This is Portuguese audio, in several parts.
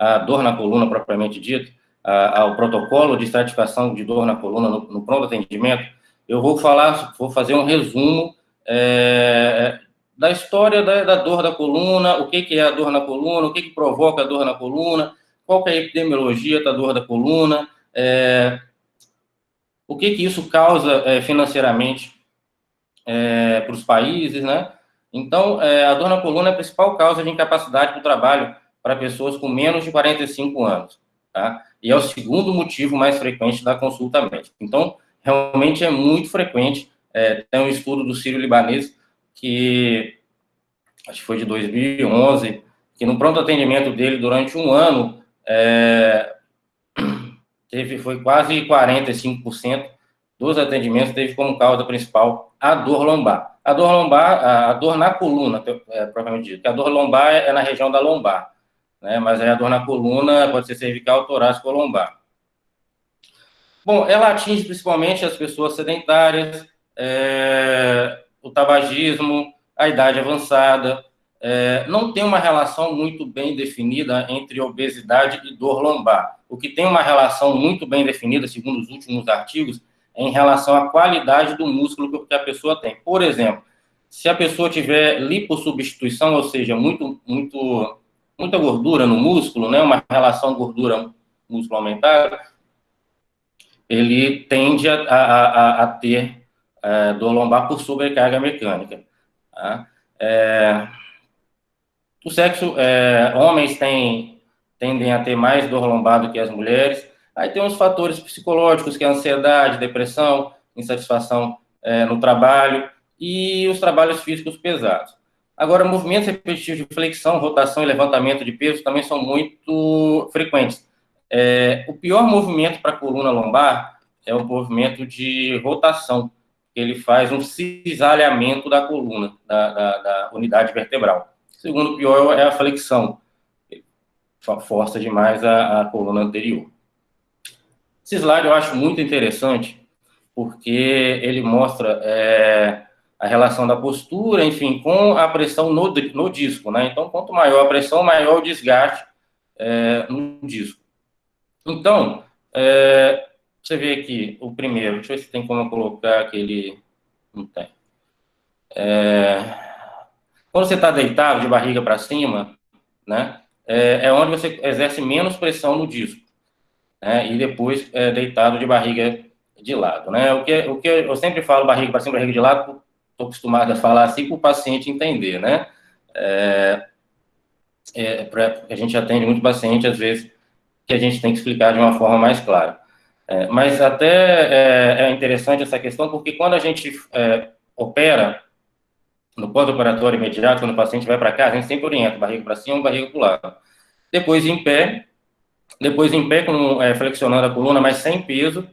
à dor na coluna propriamente dita, ao protocolo de estratificação de dor na coluna no pronto atendimento, eu vou fazer um resumo da história da dor da coluna, o que é a dor na coluna, o que provoca a dor na coluna, qual que é a epidemiologia da dor da coluna, o que isso causa financeiramente para os países, né? Então, a dor na coluna é a principal causa de incapacidade do trabalho para pessoas com menos de 45 anos, tá? E é o segundo motivo mais frequente da consulta médica. Então, realmente é muito frequente. Tem um estudo do Sírio-Libanês, que acho que foi de 2011, que no pronto atendimento dele, durante um ano, foi quase 45% dos atendimentos teve como causa principal a dor lombar. A dor lombar, a dor na coluna, propriamente dito, a dor lombar é na região da lombar, né? Mas aí a dor na coluna pode ser cervical, torácica ou lombar. Bom, ela atinge principalmente as pessoas sedentárias, o tabagismo, a idade avançada. Não tem uma relação muito bem definida entre obesidade e dor lombar. O que tem uma relação muito bem definida, segundo os últimos artigos, é em relação à qualidade do músculo que a pessoa tem. Por exemplo, se a pessoa tiver lipossubstituição, ou seja, muita gordura no músculo, né, uma relação gordura-músculo aumentada, ele tende a ter dor lombar por sobrecarga mecânica. Tá? O sexo, homens tendem a ter mais dor lombar do que as mulheres. Aí tem uns fatores psicológicos, que é ansiedade, depressão, insatisfação no trabalho e os trabalhos físicos pesados. Agora, movimentos repetitivos de flexão, rotação e levantamento de peso também são muito frequentes. O pior movimento para a coluna lombar é o movimento de rotação. Ele faz um cisalhamento da coluna, da unidade vertebral. O segundo pior é a flexão. Força demais a coluna anterior. Esse slide eu acho muito interessante, porque ele mostra a relação da postura, enfim, com a pressão no disco, né? Então, quanto maior a pressão, maior o desgaste no disco. Então, você vê aqui o primeiro, deixa eu ver se tem como eu colocar aquele... Não tem. Quando você está deitado, de barriga para cima, né, é onde você exerce menos pressão no disco, né, e depois deitado de barriga de lado, né. O que eu sempre falo barriga para cima, barriga de lado, estou acostumado a falar assim para o paciente entender, né. A gente atende muito paciente, às vezes, que a gente tem que explicar de uma forma mais clara. Mas até é interessante essa questão, porque quando a gente opera, no pós-operatório imediato, quando o paciente vai para casa, a gente sempre orienta, barriga para cima, barriga para o lado. Depois em pé, flexionando a coluna, mas sem peso.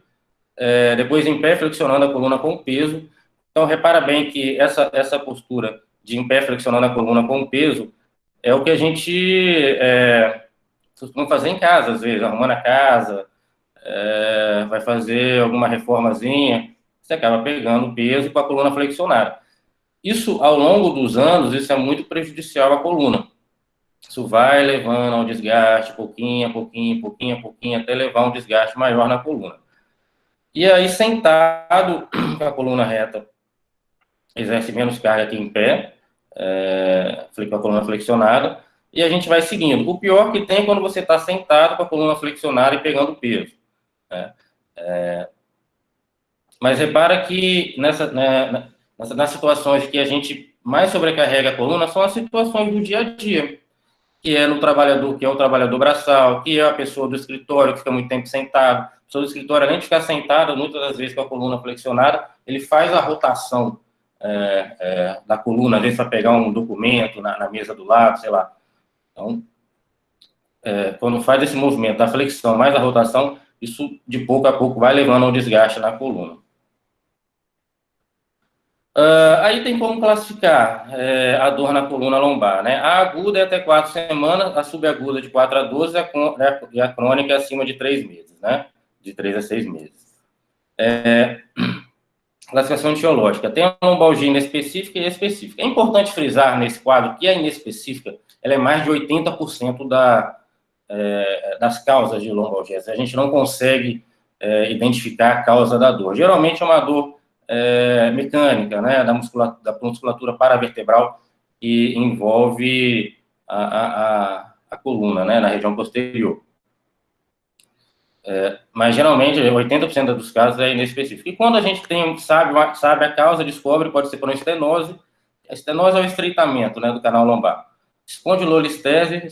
Depois em pé, flexionando a coluna com peso. Então, repara bem que essa postura de em pé, flexionando a coluna com peso, é o que a gente costuma fazer em casa, às vezes, arrumando a casa, vai fazer alguma reformazinha, você acaba pegando o peso com a coluna flexionada. Isso, ao longo dos anos, isso é muito prejudicial à coluna. Isso vai levando ao desgaste, pouquinho, até levar um desgaste maior na coluna. E aí, sentado, com a coluna reta, exerce menos carga que em pé, com a coluna flexionada, e a gente vai seguindo. O pior que tem é quando você está sentado com a coluna flexionada e pegando peso, né? Mas repara que nas situações que a gente mais sobrecarrega a coluna são as situações do dia a dia, que é o trabalhador braçal, que é a pessoa do escritório que fica muito tempo sentado. A pessoa do escritório, além de ficar sentada, muitas das vezes com a coluna flexionada, ele faz a rotação da coluna, às vezes para pegar um documento na mesa do lado, sei lá. Então, quando faz esse movimento da flexão mais a rotação, isso de pouco a pouco vai levando ao desgaste na coluna. Aí tem como classificar a dor na coluna lombar, né? A aguda é até 4 semanas, a subaguda de 4 a 12 e a crônica é acima de 3 meses, né? De 3 a 6 meses. Classificação etiológica. Tem a lombalgia inespecífica e específica. É importante frisar nesse quadro que a inespecífica ela é mais de 80% das causas de lombalgia. A gente não consegue identificar a causa da dor. Geralmente é uma dor mecânica, né, da musculatura paravertebral, que envolve a coluna, né, na região posterior. Mas, geralmente, 80% dos casos é inespecífico. E quando a gente sabe a causa, descobre, pode ser por uma estenose. A estenose é o estreitamento, né, do canal lombar. Espondilolistese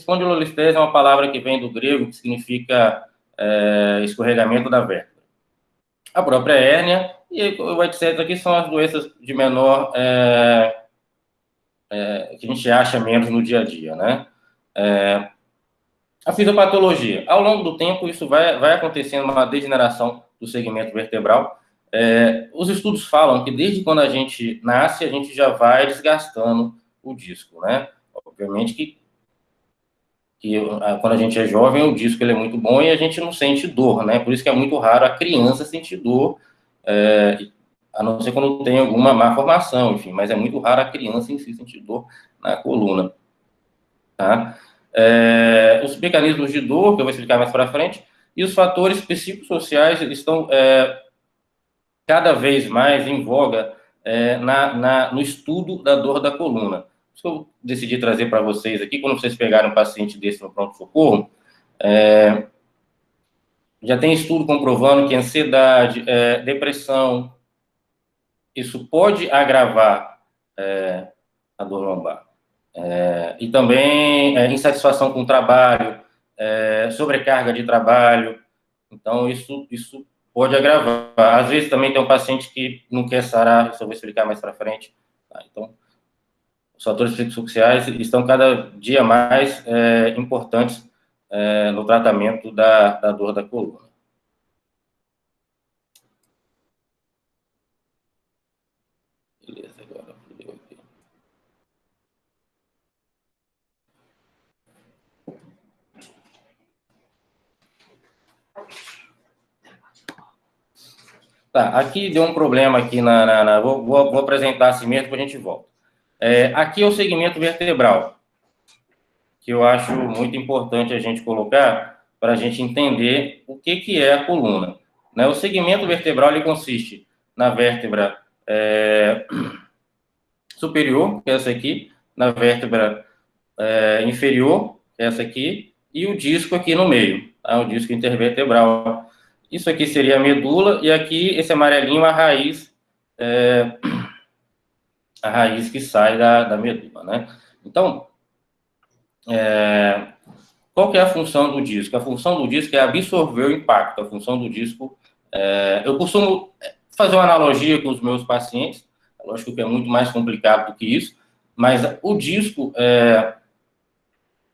é uma palavra que vem do grego, que significa escorregamento da vértebra. A própria hérnia e o etc. aqui são as doenças de menor, que a gente acha menos no dia a dia, né? A fisiopatologia. Ao longo do tempo, isso vai acontecendo uma degeneração do segmento vertebral. Os estudos falam que desde quando a gente nasce, a gente já vai desgastando o disco, né? Obviamente que quando a gente é jovem, o disco ele é muito bom e a gente não sente dor, né? Por isso que é muito raro a criança sentir dor, a não ser quando tem alguma má formação, enfim, mas é muito raro a criança em si sentir dor na coluna, tá? Os mecanismos de dor, que eu vou explicar mais para frente, e os fatores psicossociais estão cada vez mais em voga no estudo da dor da coluna. Isso que eu decidi trazer para vocês aqui, quando vocês pegarem um paciente desse no pronto-socorro, já tem estudo comprovando que ansiedade, depressão, isso pode agravar a dor lombar. E também insatisfação com o trabalho, sobrecarga de trabalho. Então, isso pode agravar. Às vezes, também tem um paciente que não quer sarar, isso eu vou explicar mais para frente. Tá? Então, os fatores psicossociais estão cada dia mais importantes no tratamento da dor da coluna. Beleza, agora fudeu aqui. Tá, aqui deu um problema aqui vou apresentar assim mesmo, depois a gente volta. Aqui é o segmento vertebral, que eu acho muito importante a gente colocar para a gente entender o que é a coluna. Né? O segmento vertebral ele consiste na vértebra superior, que é essa aqui, na vértebra inferior, que é essa aqui, e o disco aqui no meio, tá? O disco intervertebral. Isso aqui seria a medula, e aqui, esse amarelinho, a raiz que sai da medula, né? Então, qual que é a função do disco? A função do disco é absorver o impacto. A função do disco... eu costumo fazer uma analogia com os meus pacientes, lógico que é muito mais complicado do que isso, mas o disco,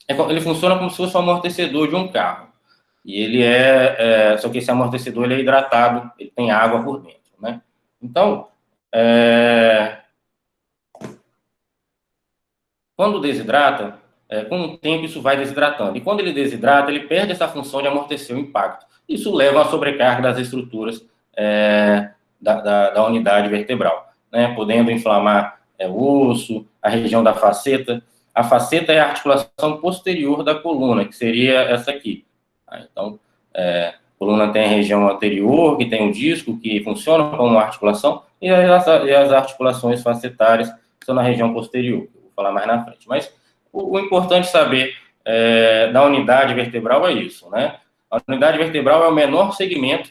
ele funciona como se fosse um amortecedor de um carro. E ele só que esse amortecedor ele é hidratado, ele tem água por dentro, né? Então, quando desidrata, com o tempo isso vai desidratando. E quando ele desidrata, ele perde essa função de amortecer o impacto. Isso leva a sobrecarga das estruturas da unidade vertebral, né? Podendo inflamar o osso, a região da faceta. A faceta é a articulação posterior da coluna, que seria essa aqui. Então, a coluna tem a região anterior, que tem o disco, que funciona como articulação, e as articulações facetárias são na região posterior, que eu vou falar mais na frente. Mas o importante saber da unidade vertebral é isso, né? A unidade vertebral é o menor segmento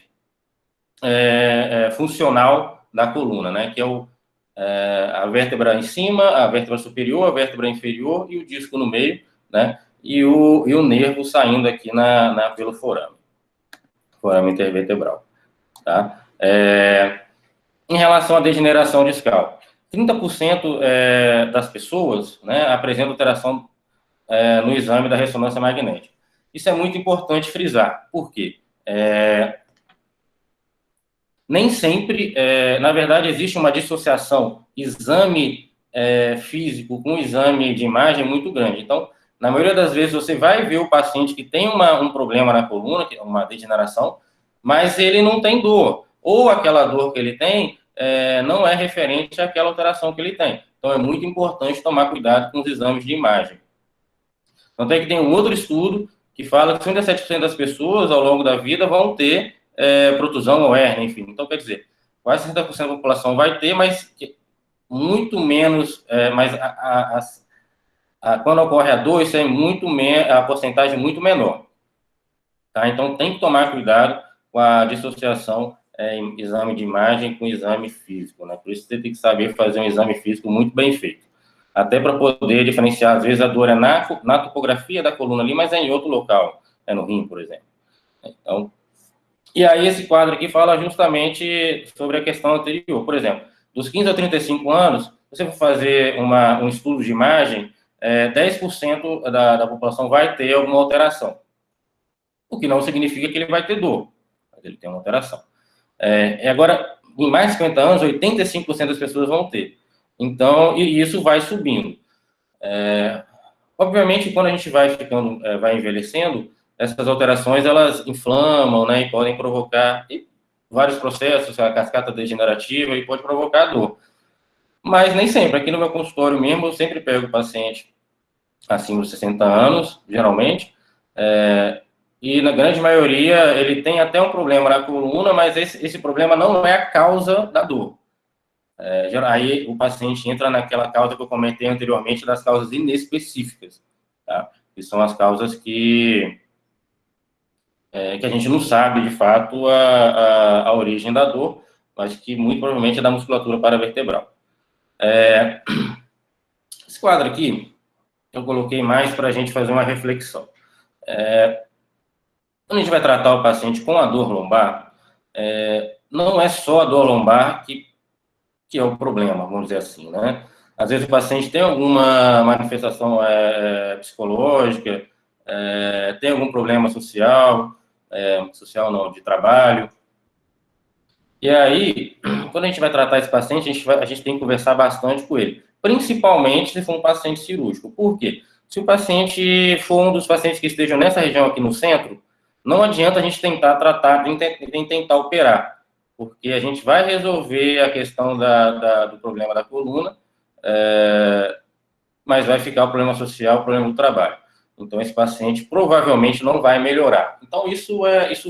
funcional da coluna, né? Que é a vértebra em cima, a vértebra superior, a vértebra inferior e o disco no meio, né? E o nervo saindo aqui pelo forame intervertebral, tá? Em relação à degeneração discal, 30% das pessoas, né, apresentam alteração no exame da ressonância magnética. Isso é muito importante frisar. Por quê? Nem sempre, na verdade, existe uma dissociação exame físico com exame de imagem muito grande. Então, na maioria das vezes, você vai ver o paciente que tem um problema na coluna, que é uma degeneração, mas ele não tem dor. Ou aquela dor que ele tem não é referente àquela alteração que ele tem. Então, é muito importante tomar cuidado com os exames de imagem. Tanto é que tem um outro estudo que fala que 37% das pessoas, ao longo da vida, vão ter protusão ou hérnia, enfim. Então, quer dizer, quase 60% da população vai ter, mas muito menos, mas quando ocorre a dor, isso é a porcentagem é muito menor. Tá? Então, tem que tomar cuidado com a dissociação em exame de imagem com exame físico, né? Por isso, você tem que saber fazer um exame físico muito bem feito. Até para poder diferenciar, às vezes, a dor é na topografia da coluna ali, mas é em outro local, no rim, por exemplo. Então, e aí esse quadro aqui fala justamente sobre a questão anterior. Por exemplo, dos 15 a 35 anos, se você for fazer um estudo de imagem, 10% da população vai ter alguma alteração. O que não significa que ele vai ter dor, mas ele tem uma alteração. Agora, em mais de 50 anos, 85% das pessoas vão ter. Então, e isso vai subindo. Obviamente, quando a gente vai ficando, vai envelhecendo, essas alterações, elas inflamam, né, e podem provocar vários processos, a cascata degenerativa, e pode provocar dor. Mas nem sempre. Aqui no meu consultório mesmo, eu sempre pego o paciente acima dos 60 anos, geralmente, e na grande maioria ele tem até um problema na coluna, mas esse problema não é a causa da dor. Aí o paciente entra naquela causa que eu comentei anteriormente, das causas inespecíficas, tá? Que são as causas que a gente não sabe, de fato, a origem da dor, mas que muito provavelmente é da musculatura paravertebral. Esse quadro aqui, eu coloquei mais para a gente fazer uma reflexão. Quando a gente vai tratar o paciente com a dor lombar, não é só a dor lombar que é o problema, vamos dizer assim, né? Às vezes o paciente tem alguma manifestação psicológica, tem algum problema social, social não, de trabalho. E aí, quando a gente vai tratar esse paciente, a gente tem que conversar bastante com ele, principalmente se for um paciente cirúrgico. Por quê? Se o paciente for um dos pacientes que estejam nessa região aqui no centro, não adianta a gente tentar tratar, nem tentar operar, porque a gente vai resolver a questão do problema da coluna, mas vai ficar o problema social, o problema do trabalho. Então, esse paciente provavelmente não vai melhorar. Então, isso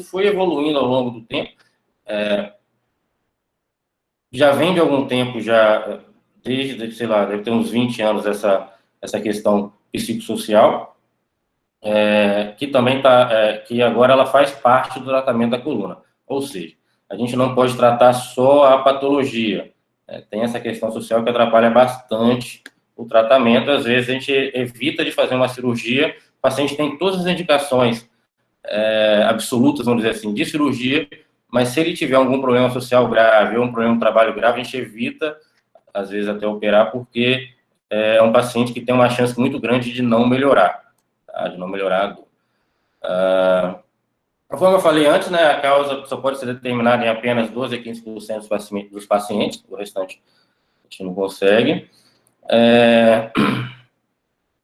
foi evoluindo ao longo do tempo. Já vem de algum tempo, desde, sei lá, deve ter uns 20 anos essa questão psicossocial, que também que agora ela faz parte do tratamento da coluna. Ou seja, a gente não pode tratar só a patologia. Tem essa questão social que atrapalha bastante o tratamento. Às vezes a gente evita de fazer uma cirurgia, o paciente tem todas as indicações absolutas, vamos dizer assim, de cirurgia, mas se ele tiver algum problema social grave ou um problema de trabalho grave, a gente evita, às vezes, até operar, porque é um paciente que tem uma chance muito grande de não melhorar, tá? De não melhorar a dor. Conforme eu falei antes, né, a causa só pode ser determinada em apenas 12 a 15% dos pacientes, o restante a gente não consegue.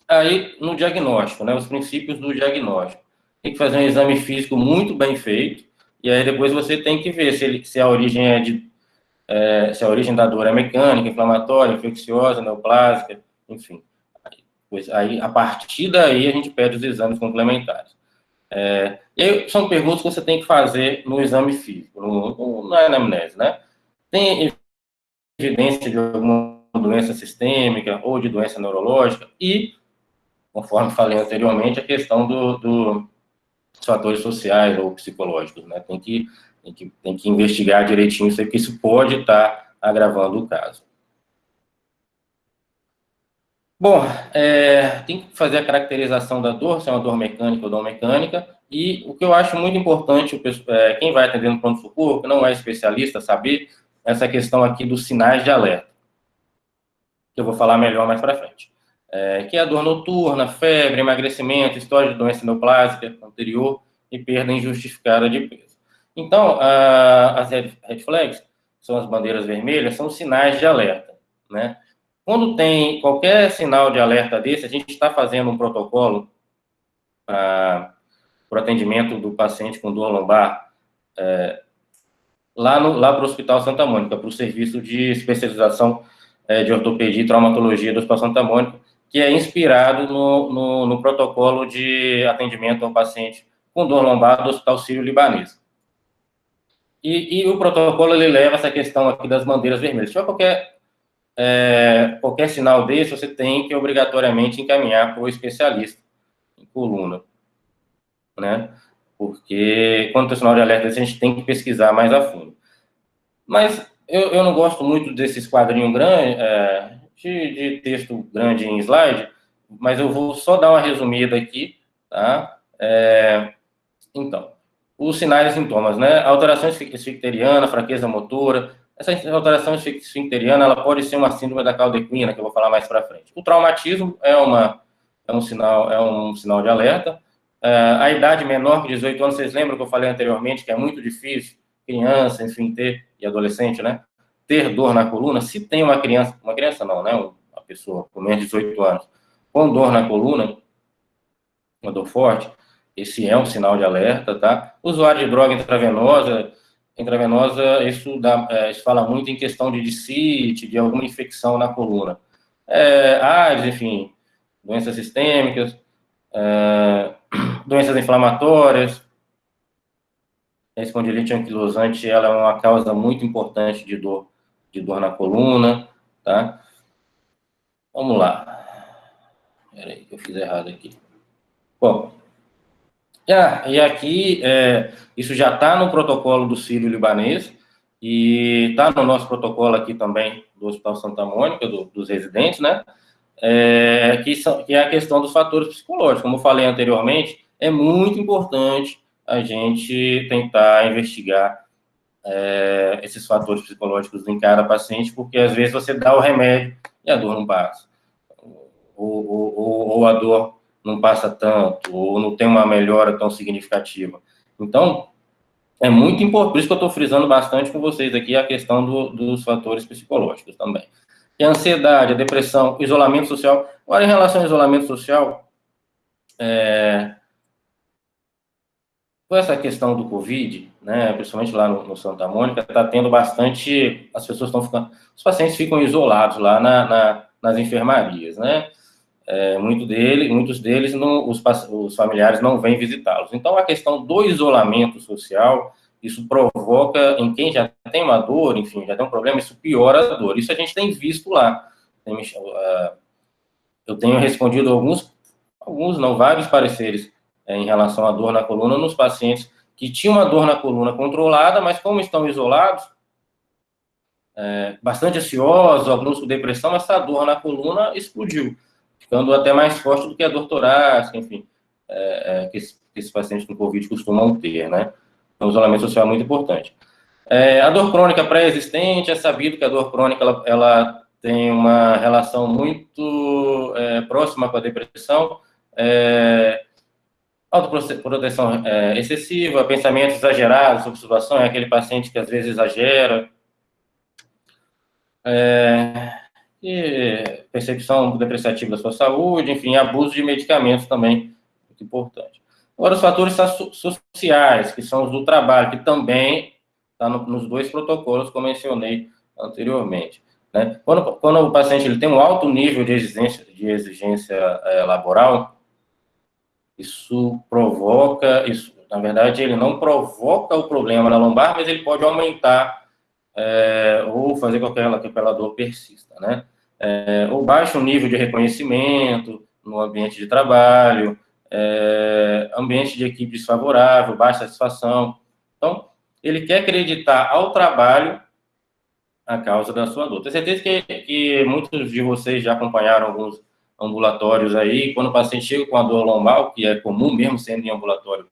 Aí, no diagnóstico, né, os princípios do diagnóstico. Tem que fazer um exame físico muito bem feito, e aí depois você tem que ver se a origem se a origem da dor é mecânica, inflamatória, infecciosa, neoplásica, enfim. Aí, a partir daí, a gente pede os exames complementares. E aí, são perguntas que você tem que fazer no exame físico, na anamnese, né? Tem evidência de alguma doença sistêmica ou de doença neurológica e, conforme falei anteriormente, a questão dos fatores sociais ou psicológicos, né? Tem que investigar direitinho isso aí, porque isso pode estar agravando o caso. Bom, tem que fazer a caracterização da dor, se é uma dor mecânica ou não mecânica, e o que eu acho muito importante, quem vai atender no pronto-socorro, que não é especialista, saber essa questão aqui dos sinais de alerta, que eu vou falar melhor mais para frente. Que é a dor noturna, febre, emagrecimento, história de doença neoplásica anterior e perda injustificada de peso. Então, as red flags, são as bandeiras vermelhas, são os sinais de alerta, né? Quando tem qualquer sinal de alerta desse, a gente está fazendo um protocolo para o atendimento do paciente com dor lombar lá para o Hospital Santa Mônica, para o serviço de especialização de ortopedia e traumatologia do Hospital Santa Mônica, que é inspirado no protocolo de atendimento ao paciente com dor lombar do Hospital Sírio-Libanês. E o protocolo, ele leva essa questão aqui das bandeiras vermelhas. Se tiver qualquer sinal desse, você tem que obrigatoriamente encaminhar para o especialista em coluna, né? Porque quando tem sinal de alerta, a gente tem que pesquisar mais a fundo. Mas eu não gosto muito desses quadrinhos grandes, de texto grande em slide, mas eu vou só dar uma resumida aqui, tá? Então, os sinais e sintomas, né? Alteração esfincteriana, fraqueza motora. Essa alteração esfincteriana, ela pode ser uma síndrome da cauda equina, que eu vou falar mais para frente. O traumatismo é um sinal de alerta. A idade menor que 18 anos, vocês lembram que eu falei anteriormente, que é muito difícil, criança, enfim, e adolescente, né? Ter dor na coluna. Se tem uma criança não, né? Uma pessoa com menos de 18 anos, com dor na coluna, uma dor forte, esse é um sinal de alerta, tá? Usuário de droga intravenosa, isso fala muito em questão de discite, de alguma infecção na coluna. AIDS, enfim, doenças sistêmicas, doenças inflamatórias. A espondilite anquilosante, ela é uma causa muito importante de dor na coluna, tá? Vamos lá. Peraí, que eu fiz errado aqui. Bom, e aqui, isso já está no protocolo do Sírio-Libanês e está no nosso protocolo aqui também do Hospital Santa Mônica, dos residentes, né? Que é a questão dos fatores psicológicos. Como eu falei anteriormente, é muito importante a gente tentar investigar esses fatores psicológicos em cada paciente, porque às vezes você dá o remédio e a dor não passa. Ou a dor não passa tanto, ou não tem uma melhora tão significativa. Então, é muito importante, por isso que eu estou frisando bastante com vocês aqui a questão dos fatores psicológicos também. E a ansiedade, a depressão, isolamento social. Agora, em relação ao isolamento social, com essa questão do Covid, né, principalmente lá no Santa Mônica, está tendo bastante, as pessoas estão ficando, os pacientes ficam isolados lá nas enfermarias, né? Muitos deles, os familiares não vêm visitá-los. Então, a questão do isolamento social, isso provoca, em quem já tem uma dor, enfim, já tem um problema, isso piora a dor. Isso a gente tem visto lá. Eu tenho respondido vários pareceres em relação à dor na coluna nos pacientes que tinham uma dor na coluna controlada, mas como estão isolados, bastante ansiosos, alguns com depressão, essa dor na coluna explodiu, ficando até mais forte do que a dor torácica, enfim, que esses pacientes com Covid costumam ter, né? Então, o isolamento social é muito importante. A dor crônica pré-existente, é sabido que a dor crônica, ela tem uma relação muito próxima com a depressão, autoproteção excessiva, pensamentos exagerados sobre situação, é aquele paciente que às vezes exagera, e percepção depreciativa da sua saúde, enfim, abuso de medicamentos também, muito importante. Agora, os fatores sociais, que são os do trabalho, que também está nos dois protocolos que eu mencionei anteriormente, né? Quando o paciente ele tem um alto nível de exigência laboral, isso provoca, na verdade, ele não provoca o problema na lombar, mas ele pode aumentar ou fazer com que aquela dor persista, né? O baixo nível de reconhecimento no ambiente de trabalho, ambiente de equipe desfavorável, baixa satisfação. Então, ele quer acreditar ao trabalho a causa da sua dor. Tenho certeza que muitos de vocês já acompanharam alguns ambulatórios aí, quando o paciente chega com a dor lombar, que é comum mesmo sendo em ambulatório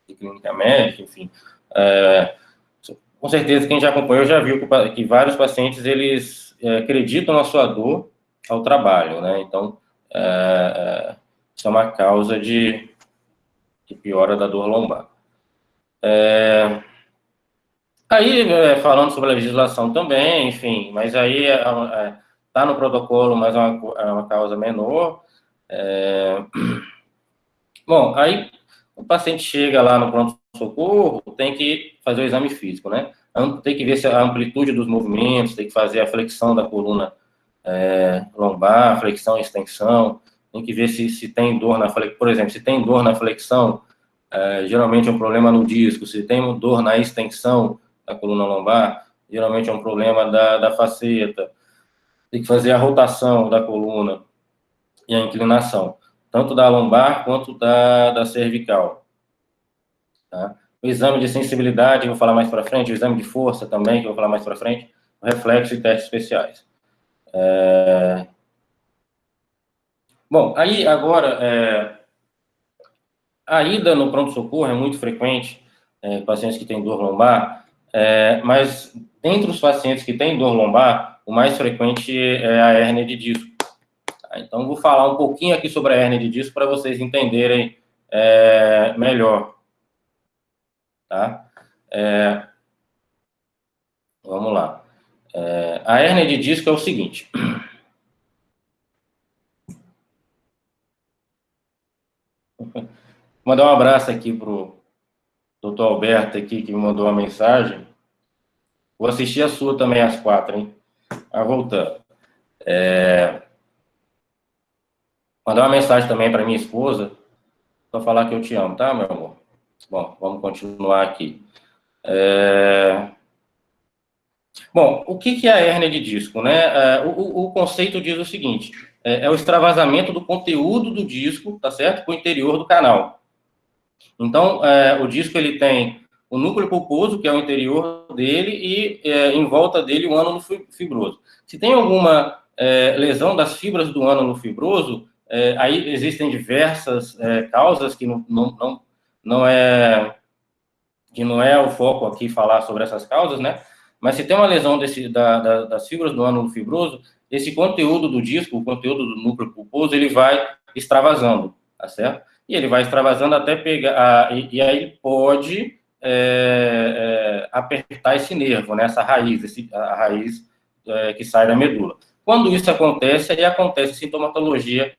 de clínica médica, enfim, com certeza quem já acompanhou já viu que vários pacientes, eles acreditam na sua dor ao trabalho, né? Então, isso é uma causa de piora da dor lombar. Aí, falando sobre a legislação também, enfim, mas aí está no protocolo, mas é uma causa menor. Bom, aí o paciente chega lá no pronto-socorro, tem que fazer o exame físico, né? Tem que ver se a amplitude dos movimentos, tem que fazer a flexão da coluna lombar, flexão e extensão. Tem que ver se tem dor na flexão. Por exemplo, se tem dor na flexão, geralmente é um problema no disco. Se tem dor na extensão da coluna lombar, geralmente é um problema da faceta. Tem que fazer a rotação da coluna e a inclinação, tanto da lombar quanto da cervical. Tá? O exame de sensibilidade, que eu vou falar mais para frente, o exame de força também, que eu vou falar mais para frente, o reflexo e testes especiais. Bom, aí agora, a ida no pronto-socorro é muito frequente, pacientes que têm dor lombar, mas dentre os pacientes que têm dor lombar, o mais frequente é a hérnia de disco. Tá? Então, vou falar um pouquinho aqui sobre a hérnia de disco para vocês entenderem melhor. Tá? Vamos lá. A hérnia de disco é o seguinte. Vou mandar um abraço aqui para o doutor Alberto, aqui, que me mandou uma mensagem. Vou assistir a sua também às 4, hein? Voltando. Mandar uma mensagem também para minha esposa, para falar que eu te amo, tá, meu amor? Bom, vamos continuar aqui. Bom, o que é a hérnia de disco, né? O conceito diz o seguinte, é o extravasamento do conteúdo do disco, tá certo? Para o interior do canal. Então, o disco, ele tem o núcleo pulposo, que é o interior dele, e em volta dele o ânulo fibroso. Se tem alguma lesão das fibras do ânulo fibroso, aí existem diversas causas que não é o foco aqui falar sobre essas causas, né? Mas se tem uma lesão das fibras do ânulo fibroso, esse conteúdo do disco, o conteúdo do núcleo pulposo, ele vai extravasando, tá certo? E ele vai extravasando até pegar, e aí ele pode apertar esse nervo, né? Essa raiz, a raiz que sai da medula. Quando isso acontece, aí acontece a sintomatologia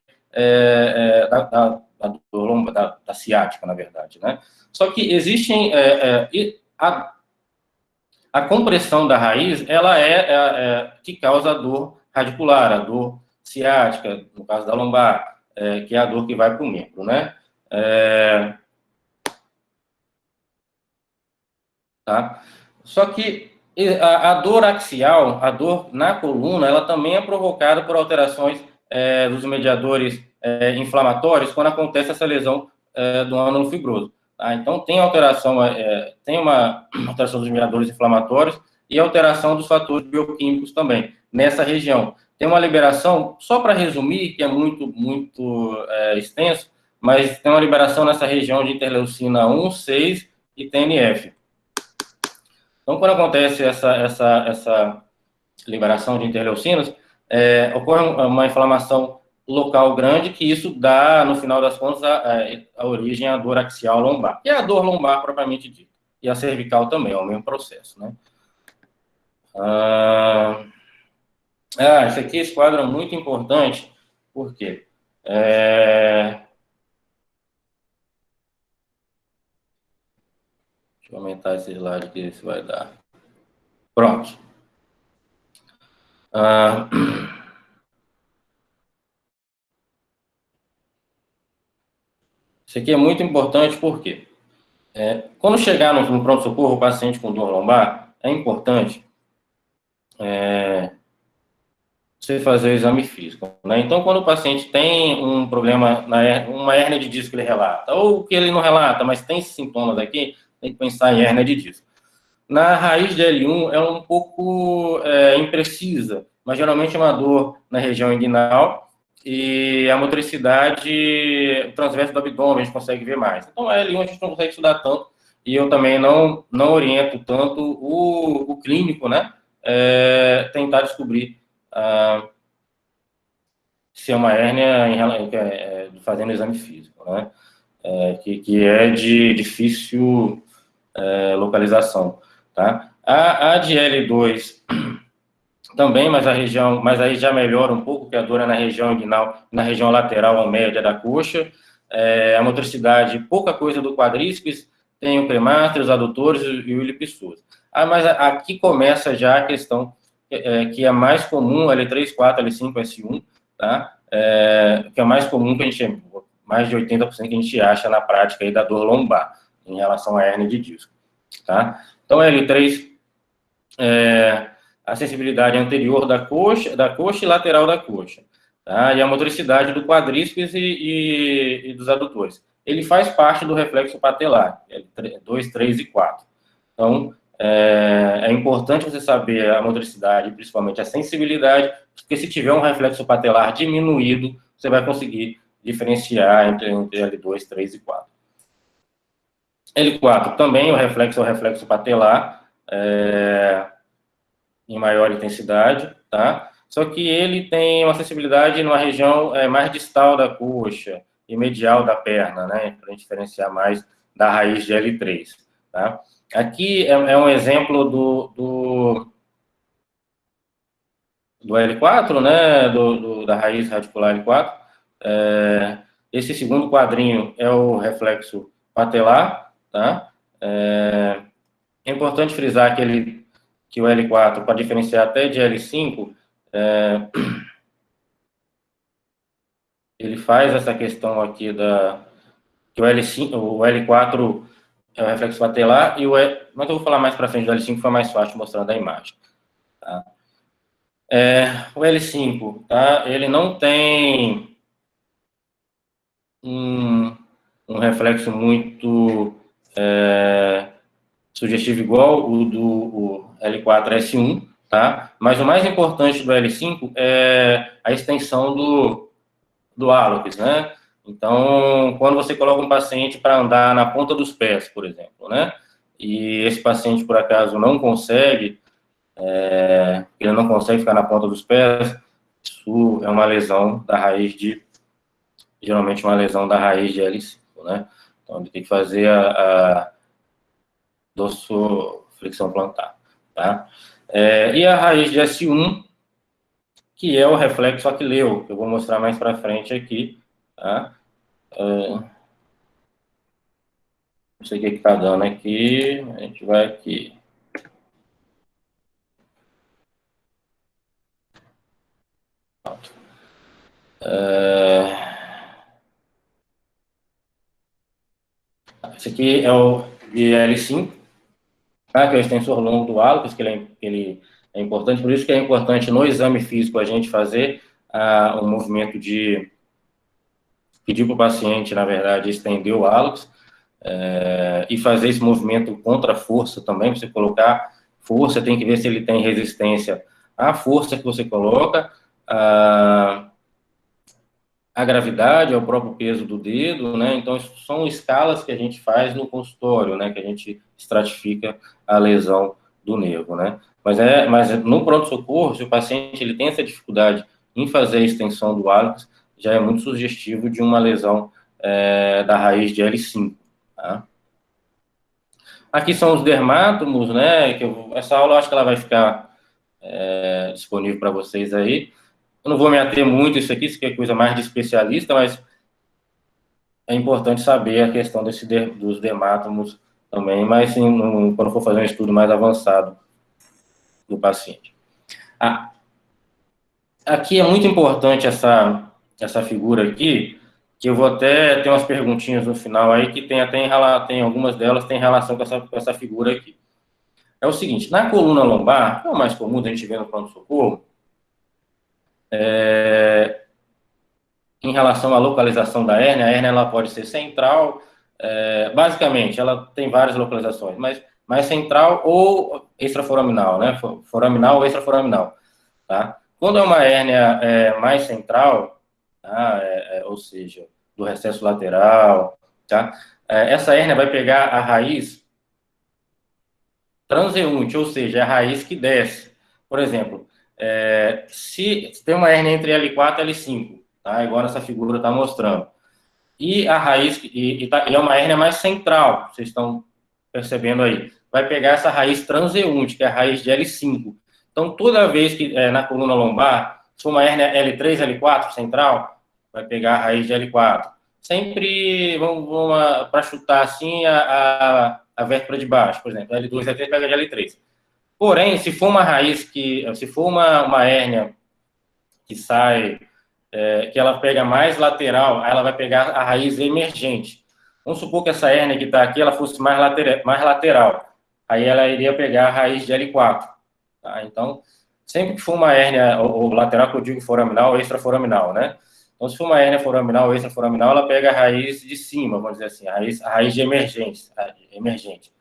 da ciática, na verdade, né? Só que existem... a compressão da raiz, ela que causa a dor radicular, a dor ciática, no caso da lombar, que é a dor que vai para o membro, né? Tá? Só que a dor axial, a dor na coluna, ela também é provocada por alterações dos mediadores inflamatórios quando acontece essa lesão do ânulo fibroso. Tá? Então, tem alteração, tem uma alteração dos mediadores inflamatórios e alteração dos fatores bioquímicos também, nessa região. Tem uma liberação, só para resumir, que é muito extenso, mas tem uma liberação nessa região de interleucina 1, 6 e TNF. Então, quando acontece essa liberação de interleucinas, ocorre uma inflamação local grande, que isso dá, no final das contas, a origem à dor axial lombar, que é a dor lombar propriamente dita. E a cervical também, é o mesmo processo, né? Esse quadro é muito importante, por quê? Deixa eu aumentar esse slide aqui, isso vai dar. Pronto. Isso aqui é muito importante, por quê? Quando chegar no pronto-socorro, o paciente com dor lombar, é importante você fazer o exame físico, né? Então, quando o paciente tem um problema, uma hérnia de disco que ele relata, ou que ele não relata, mas tem sintomas aqui, tem que pensar em hérnia de disco. Na raiz de L1 é um pouco imprecisa, mas geralmente é uma dor na região inguinal e a motricidade, o transverso do abdômen, a gente consegue ver mais. Então, a L1 a gente não consegue estudar tanto, e eu também não oriento tanto o clínico, né, tentar descobrir se é uma hérnia fazendo exame físico, né, que é de difícil localização, tá? A de L2 também, mas aí já melhora um pouco, porque a dor é na região inguinal, na região lateral ou média da coxa, a motricidade, pouca coisa do quadríceps, tem o cremásterios, os adutores e o ilipsoso. Mas aqui começa já a questão que é mais comum, L3, 4, L5, S1, tá? Que é mais comum que a gente, mais de 80% que a gente acha na prática aí da dor lombar, em relação à hérnia de disco, tá? Então, L3 a sensibilidade anterior da coxa e lateral da coxa, tá? E a motricidade do quadríceps e dos adutores. Ele faz parte do reflexo patelar, L2, 3 e 4. Então, é importante você saber a motricidade, principalmente a sensibilidade, porque se tiver um reflexo patelar diminuído, você vai conseguir diferenciar entre L2, 3 e 4. L4 também, o reflexo é o reflexo patelar, em maior intensidade, tá? Só que ele tem uma sensibilidade numa região mais distal da coxa e medial da perna, né? Para a gente diferenciar mais da raiz de L3, tá? Aqui é um exemplo do L4, né? Da raiz radicular L4. Esse segundo quadrinho é o reflexo patelar, tá? É importante frisar que o L4, para diferenciar até de L5, ele faz essa questão aqui que o L5, o L4 é o reflexo patelar, mas eu vou falar mais para frente do L5, foi mais fácil mostrando a imagem. Tá? O L5, tá? Ele não tem um reflexo muito sugestivo igual o do L4S1, tá? Mas o mais importante do L5 é a extensão do hálux, né? Então, quando você coloca um paciente para andar na ponta dos pés, por exemplo, né? E esse paciente, por acaso, não consegue, ele não consegue ficar na ponta dos pés, isso é uma lesão da raiz geralmente uma lesão da raiz de L5, né? Então, ele tem que fazer a dorsoflexão plantar, tá? E a raiz de S1, que é o reflexo aquileu, que eu vou mostrar mais para frente aqui, tá? Não sei o que está dando aqui, a gente vai aqui. Esse aqui é o IL5, tá? Que é o extensor longo do hálux, que ele é importante, por isso que é importante no exame físico a gente fazer um movimento de pedir para o paciente, na verdade, estender o hálux, e fazer esse movimento contra a força também, você colocar força, tem que ver se ele tem resistência à força que você coloca, a gravidade, ao próprio peso do dedo, né? Então, são escalas que a gente faz no consultório, né? Que a gente estratifica a lesão do nervo, né? Mas no pronto-socorro, se o paciente ele tem essa dificuldade em fazer a extensão do hálux, já é muito sugestivo de uma lesão da raiz de L5, tá? Aqui são os dermátomos, né? Essa aula eu acho que ela vai ficar disponível para vocês aí. Eu não vou me ater muito isso aqui é coisa mais de especialista, mas é importante saber a questão dos dermátomos também, mas sim, quando for fazer um estudo mais avançado do paciente. Aqui é muito importante essa figura aqui, que eu vou até ter umas perguntinhas no final aí, que tem algumas delas tem relação com essa figura aqui. É o seguinte, na coluna lombar, que é o mais comum da gente ver no pronto-socorro, em relação à localização da hérnia, a hérnia ela pode ser central, basicamente, ela tem várias localizações, mas mais central ou extraforaminal, né? Foraminal ou extraforaminal, tá? Quando é uma hérnia mais central, tá? Ou seja, do recesso lateral, tá? Essa hérnia vai pegar a raiz transeunte, ou seja, a raiz que desce. Por exemplo, se tem uma hérnia entre L4 e L5, tá? Igual essa figura está mostrando. E a raiz, e é uma hérnia mais central, vocês estão percebendo aí. Vai pegar essa raiz transeunte, que é a raiz de L5. Então, toda vez que na coluna lombar, se for uma hérnia L3, L4 central, vai pegar a raiz de L4. Sempre, vamos para chutar assim, a vértebra de baixo, por exemplo, L2, L3 pega de L3. Porém, se for uma raiz se for uma hérnia que sai, que ela pega mais lateral, aí ela vai pegar a raiz emergente. Vamos supor que essa hérnia que está aqui, ela fosse mais lateral. Aí ela iria pegar a raiz de L4. Tá? Então, sempre que for uma hérnia, ou lateral, que eu digo foraminal ou extraforaminal, né? Então, se for uma hérnia foraminal ou extraforaminal, ela pega a raiz de cima, vamos dizer assim, a raiz de emergente.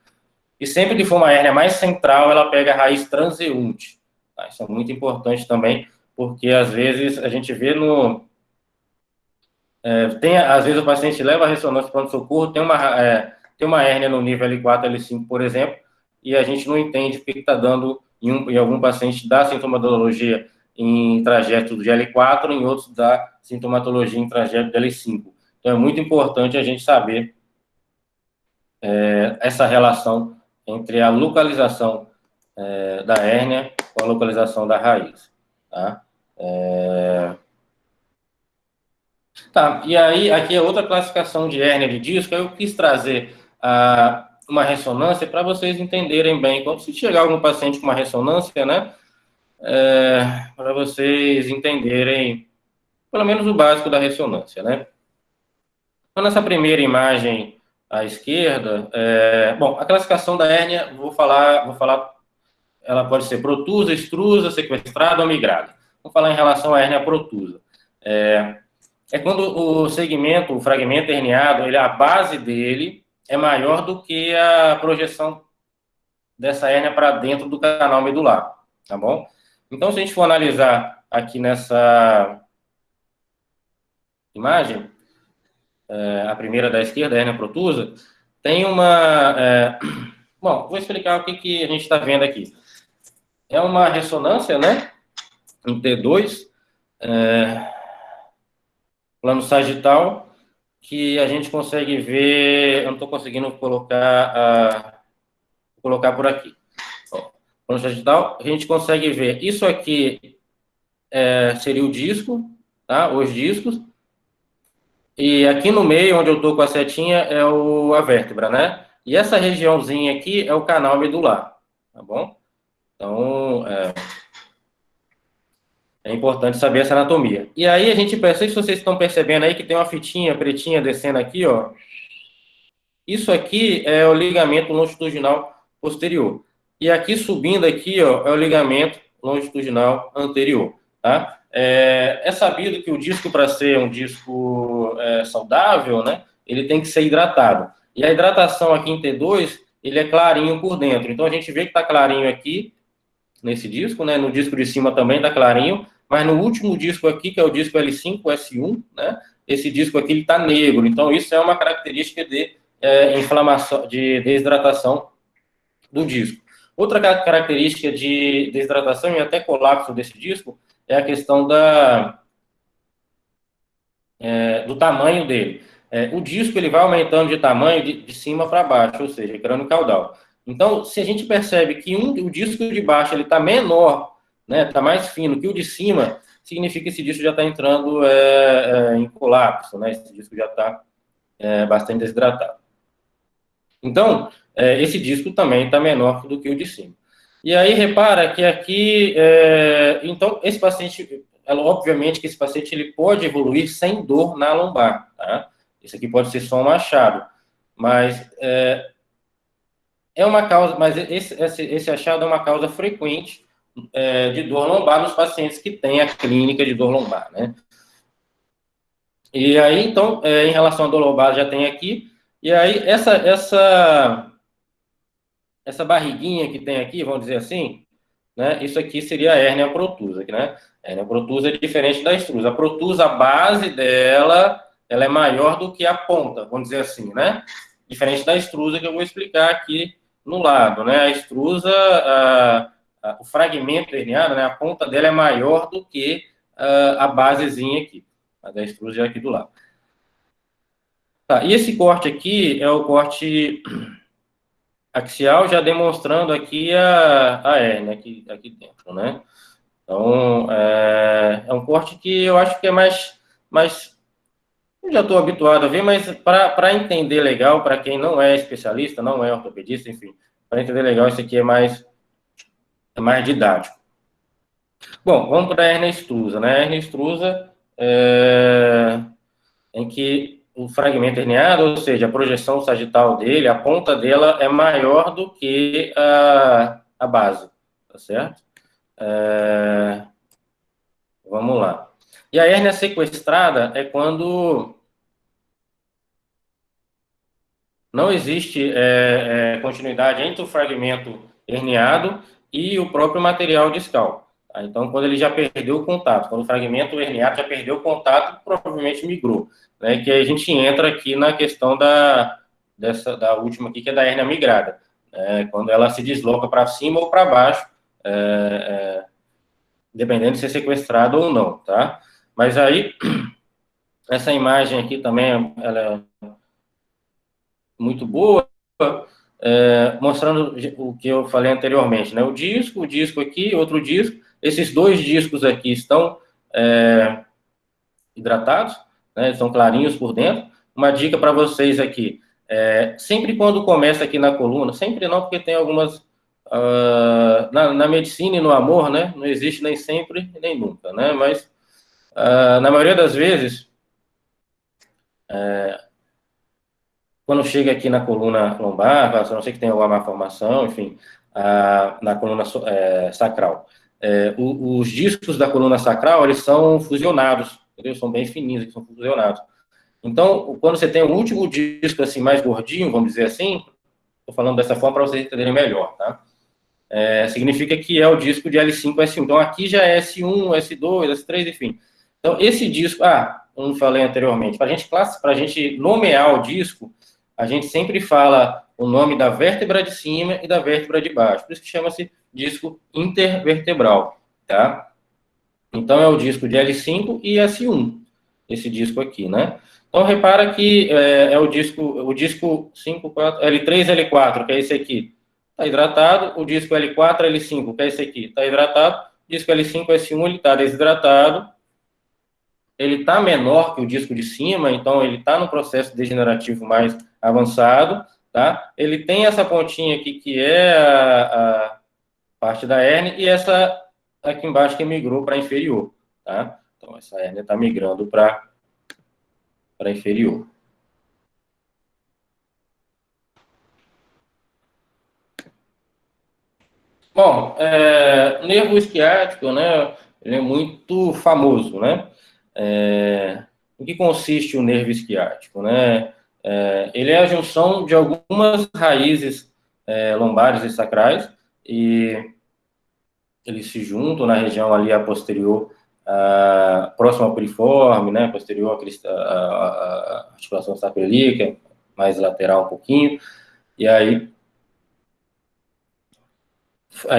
E sempre que for uma hérnia mais central, ela pega a raiz transeunte. Tá? Isso é muito importante também, porque às vezes a gente vê às vezes o paciente leva a ressonância para o pronto-socorro, tem uma hérnia no nível L4, L5, por exemplo, e a gente não entende porque está dando em algum paciente da sintomatologia em trajeto de L4, em outros da sintomatologia em trajeto de L5. Então, é muito importante a gente saber essa relação entre a localização da hérnia com a localização da raiz, tá? Tá, e aí, aqui é outra classificação de hérnia de disco, eu quis trazer uma ressonância para vocês entenderem bem, quando se chegar algum paciente com uma ressonância, né, para vocês entenderem, pelo menos o básico da ressonância, né. Então, nessa primeira imagem à esquerda, bom, a classificação da hérnia, vou falar, ela pode ser protusa, extrusa, sequestrada ou migrada. Vamos falar em relação à hérnia protusa. Quando o fragmento herniado, a base dele é maior do que a projeção dessa hérnia para dentro do canal medular, tá bom? Então, se a gente for analisar aqui nessa imagem, a primeira da esquerda, a hérnia protusa, tem bom, vou explicar o que a gente está vendo aqui. É uma ressonância, né, em T2, plano sagital, que a gente consegue ver, eu não estou conseguindo colocar por aqui. Ó, plano sagital, a gente consegue ver, isso aqui seria o disco, tá? Os discos, e aqui no meio, onde eu estou com a setinha, é a vértebra, né? E essa regiãozinha aqui é o canal medular, tá bom? Então, é importante saber essa anatomia. E aí a gente percebe, se vocês estão percebendo aí, que tem uma fitinha pretinha descendo aqui, ó. Isso aqui é o ligamento longitudinal posterior. E aqui subindo aqui, ó, é o ligamento longitudinal anterior, tá? É sabido que o disco, para ser um disco saudável, né, ele tem que ser hidratado. E a hidratação aqui em T2, ele é clarinho por dentro. Então, a gente vê que está clarinho aqui, nesse disco, né? No disco de cima também tá clarinho, mas no último disco aqui, que é o disco L5, S1, né? Esse disco aqui, ele tá negro. Então, isso é uma característica de inflamação, de desidratação do disco. Outra característica de desidratação e até colapso desse disco é a questão do tamanho dele. O disco, ele vai aumentando de tamanho de cima para baixo, ou seja, crânio caudal. Então, se a gente percebe que o disco de baixo ele está menor, né, está mais fino que o de cima, significa que esse disco já está entrando em colapso, né, esse disco já está bastante desidratado. Então, esse disco também está menor do que o de cima. E aí, repara que aqui, então, esse paciente, obviamente que esse paciente ele pode evoluir sem dor na lombar, tá? Isso aqui pode ser só um achado, mas uma causa, mas esse achado é uma causa frequente de dor lombar nos pacientes que têm a clínica de dor lombar, né? E aí, então, em relação à dor lombar, já tem aqui, e aí essa barriguinha que tem aqui, vamos dizer assim, né? Isso aqui seria a hérnia protusa, né? A hérnia protusa é diferente da extrusa. A protusa, a base dela, ela é maior do que a ponta, vamos dizer assim, né? Diferente da extrusa, que eu vou explicar aqui no lado, né? A extrusa, o fragmento herniano, né? A ponta dela é maior do que a basezinha aqui. A da extrusa é aqui do lado. Tá, e esse corte aqui é o corte axial, já demonstrando aqui a hérnia aqui dentro, né? Então, é um corte que eu acho que é mais eu já estou habituado a ver, mas para entender legal, para quem não é especialista, não é ortopedista, enfim, para entender legal, isso aqui é mais mais didático. Bom, vamos para a hérnia extrusa, né? A hérnia extrusa em que o fragmento herniado, ou seja, a projeção sagital dele, a ponta dela é maior do que a base, tá certo? Vamos lá. E a hérnia sequestrada é quando não existe continuidade entre o fragmento herniado e o próprio material discal. Tá? Então, quando ele já perdeu o contato, quando o fragmento herniado já perdeu o contato, provavelmente migrou. Né? Que aí a gente entra aqui na questão da última aqui, que é da hérnia migrada. Quando ela se desloca para cima ou para baixo, dependendo de ser sequestrado ou não, tá? Mas aí, essa imagem aqui também, ela é muito boa, mostrando o que eu falei anteriormente, né? O disco aqui, outro disco. Esses dois discos aqui estão hidratados, né? Estão clarinhos por dentro. Uma dica para vocês aqui, sempre quando começa aqui na coluna, sempre não, porque tem algumas... na medicina e no amor, né? Não existe nem sempre, nem nunca, né? Mas, na maioria das vezes, quando chega aqui na coluna lombar, a não ser que tenha alguma malformação, enfim, na coluna sacral. Os discos da coluna sacral, eles são fusionados, entendeu? São bem fininhos, eles são fusionados. Então, quando você tem o último disco, assim, mais gordinho, vamos dizer assim, estou falando dessa forma para vocês entenderem melhor, tá? Significa que é o disco de L5, S1. Então, aqui já é S1, S2, S3, enfim. Então, esse disco, como falei anteriormente, para a gente nomear o disco, a gente sempre fala o nome da vértebra de cima e da vértebra de baixo. Por isso que chama-se disco intervertebral, tá? Então, é o disco de L5 e S1, esse disco aqui, né? Então, repara que é o disco 5, 4, L3, L4, que é esse aqui, está hidratado. O disco L4, L5, que é esse aqui, está hidratado. O disco L5, S1, ele está desidratado. Ele está menor que o disco de cima, então ele está no processo degenerativo mais avançado, tá? Ele tem essa pontinha aqui, que é a parte da hérnia, e essa aqui embaixo que migrou para inferior, tá? Então, essa hérnia está migrando para inferior. Bom, nervo isquiático, né? Ele é muito famoso, né? Em que consiste o nervo isquiático, né? Ele é a junção de algumas raízes lombares e sacrais, e eles se juntam na região ali a posterior, próximo ao piriforme, né? Posterior à articulação sacroiliaca, mais lateral um pouquinho, e aí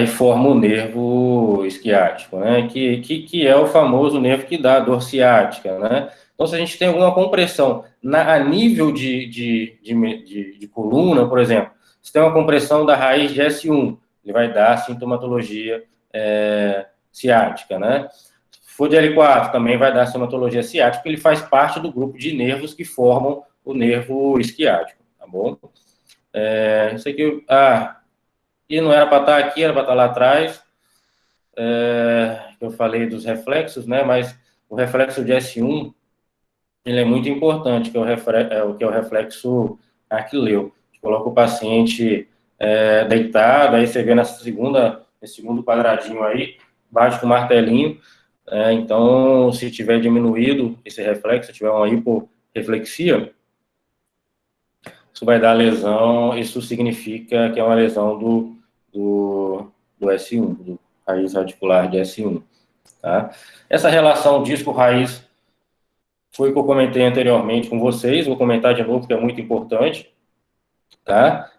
forma o nervo isquiático, né? Que é o famoso nervo que dá a dor ciática, né? Então, se a gente tem alguma compressão a nível de coluna, por exemplo, se tem uma compressão da raiz de S1, ele vai dar sintomatologia ciática, né? Se for de L4, também vai dar sintomatologia ciática, porque ele faz parte do grupo de nervos que formam o nervo isquiático, tá bom? Isso aqui, e não era para estar aqui, era para estar lá atrás. Eu falei dos reflexos, né? Mas o reflexo de S1, ele é muito importante, que é o reflexo aquileu. Coloca o paciente deitado, aí você vê nesse segundo quadradinho aí, bate com o martelinho. Então, se tiver diminuído esse reflexo, se tiver uma hiporreflexia, isso vai dar lesão, isso significa que é uma lesão do S1, do raiz radicular de S1, tá? Essa relação disco-raiz foi o que eu comentei anteriormente com vocês, vou comentar de novo, porque é muito importante, tá?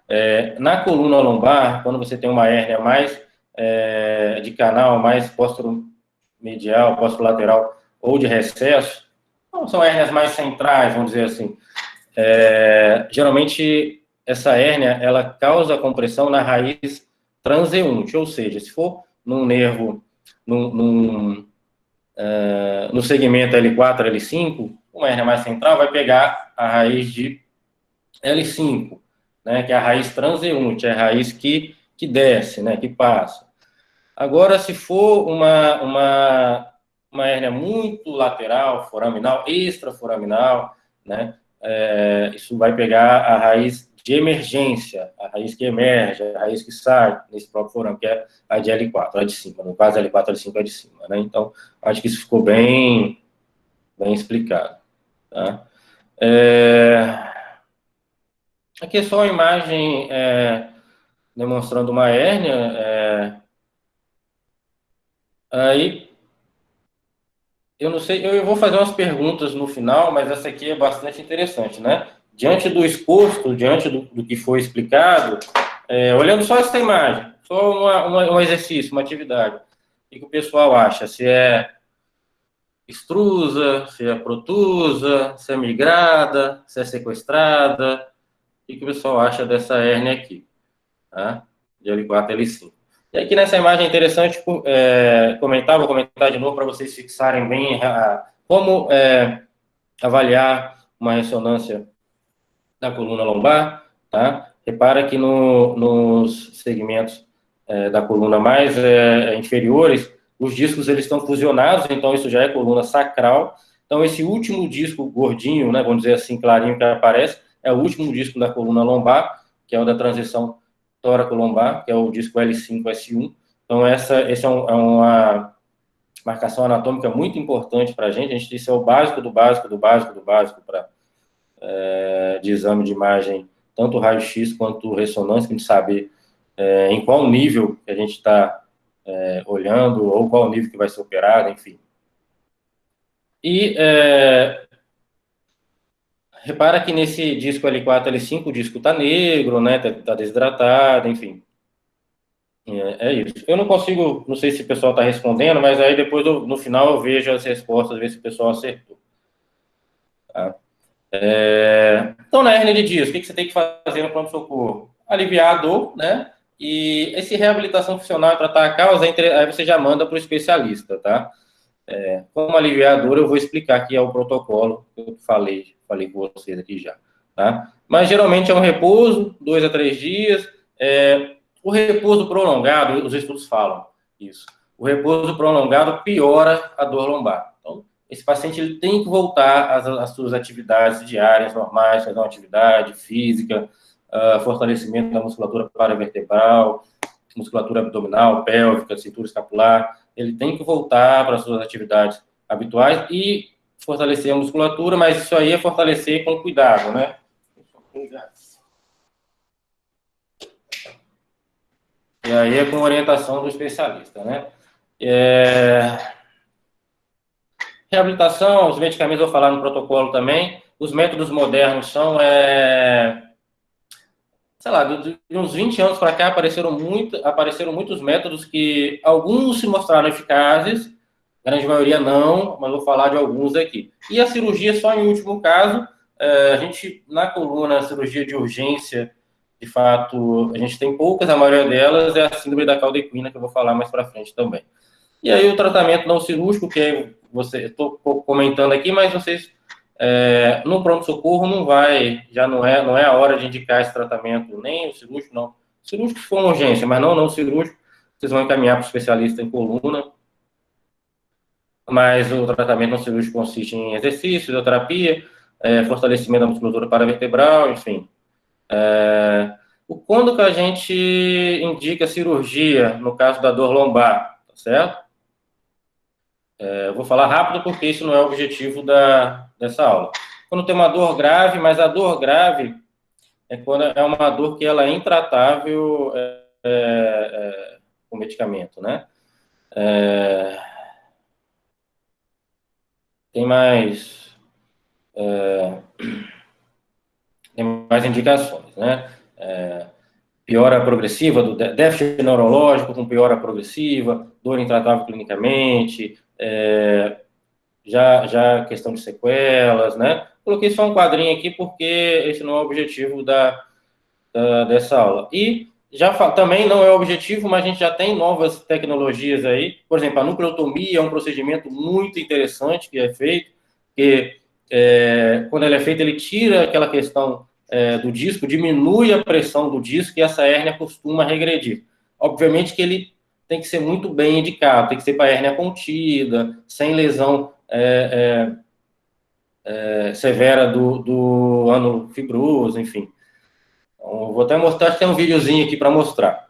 Na coluna lombar, quando você tem uma hérnia mais de canal, mais posteromedial, posterolateral ou de recesso, não são hérnias mais centrais, vamos dizer assim, geralmente essa hérnia, ela causa compressão na raiz transeunte, ou seja, se for num nervo, no segmento L4, L5, uma hérnia mais central vai pegar a raiz de L5, né, que é a raiz transeunte, é a raiz que desce, né, que passa. Agora, se for uma hérnia muito lateral, foraminal, extraforaminal, né, isso vai pegar a raiz de emergência, a raiz que emerge, a raiz que sai nesse próprio forame, que é a de L4, a de cima. No caso, L4, L5 é de cima, né? Então, acho que isso ficou bem explicado, tá? Aqui é só uma imagem demonstrando uma hérnia. Aí, eu não sei, eu vou fazer umas perguntas no final, mas essa aqui é bastante interessante, né? Diante do exposto, diante do que foi explicado, olhando só essa imagem, só um exercício, uma atividade, o que o pessoal acha? Se é extrusa, se é protusa, se é migrada, se é sequestrada, o que o pessoal acha dessa hérnia aqui, tá? De L4 e L5. E aqui nessa imagem é interessante vou comentar de novo para vocês fixarem bem como avaliar uma ressonância da coluna lombar, tá? Repara que nos segmentos da coluna mais inferiores, os discos eles estão fusionados, então isso já é coluna sacral. Então esse último disco gordinho, né, vamos dizer assim, clarinho que aparece, é o último disco da coluna lombar, que é o da transição tóraco-lombar, que é o disco L5-S1. Então essa é uma marcação anatômica muito importante para a gente. Isso é o básico do básico do básico do básico de exame de imagem, tanto raio-x quanto ressonância, para a gente saber em qual nível que a gente está olhando, ou qual nível que vai ser operado, enfim. E repara que nesse disco L4, L5, o disco está negro, né, está desidratado, enfim. É isso. Eu não consigo, não sei se o pessoal está respondendo, mas aí depois, no final, eu vejo as respostas, ver se o pessoal acertou. Tá? Então, na hernia de disco, o que você tem que fazer no pronto-socorro? Aliviar a dor, né? E essa reabilitação funcional, tratar a causa, aí você já manda para o especialista, tá? Como aliviar a dor, eu vou explicar aqui o protocolo que eu falei com vocês aqui já, tá? Mas geralmente é um repouso, 2 a 3 dias. O repouso prolongado, os estudos falam isso. O repouso prolongado piora a dor lombar. Então, esse paciente ele tem que voltar às suas atividades diárias normais, fazer uma atividade física, fortalecimento da musculatura paravertebral, musculatura abdominal, pélvica, cintura escapular. Ele tem que voltar para as suas atividades habituais e fortalecer a musculatura, mas isso aí é fortalecer com cuidado, né? E aí é com orientação do especialista, né? Reabilitação, os medicamentos eu vou falar no protocolo também. Os métodos modernos são, sei lá, de uns 20 anos para cá apareceram muitos métodos que alguns se mostraram eficazes, a grande maioria não, mas vou falar de alguns aqui. E a cirurgia só em último caso, a gente, na coluna, a cirurgia de urgência, de fato, a gente tem poucas, a maioria delas é a síndrome da cauda equina, que eu vou falar mais para frente também. E aí o tratamento não cirúrgico, que estou comentando aqui, mas vocês, no pronto-socorro já não é a hora de indicar esse tratamento, nem o cirúrgico, não. Cirúrgico se for uma urgência, mas não cirúrgico, vocês vão encaminhar para o especialista em coluna, mas o tratamento não cirúrgico consiste em exercício, fisioterapia, fortalecimento da musculatura paravertebral, enfim. Quando que a gente indica cirurgia, no caso da dor lombar, tá certo? Eu vou falar rápido porque isso não é o objetivo dessa aula. Quando tem uma dor grave, mas a dor grave é quando é uma dor que ela é intratável com medicamento, né? Tem mais indicações, né? Piora progressiva, do déficit neurológico com piora progressiva, dor intratável clinicamente, já questão de sequelas, né? Coloquei só um quadrinho aqui porque esse não é o objetivo dessa aula. E também não é o objetivo, mas a gente já tem novas tecnologias aí. Por exemplo, a nucleotomia é um procedimento muito interessante que é feito, que quando ele é feito, ele tira aquela questão do disco, diminui a pressão do disco e essa hérnia costuma regredir. Obviamente que ele tem que ser muito bem indicado, tem que ser para hérnia contida, sem lesão severa do ânulo fibroso, enfim. Então, vou até mostrar, acho que tem um videozinho aqui para mostrar.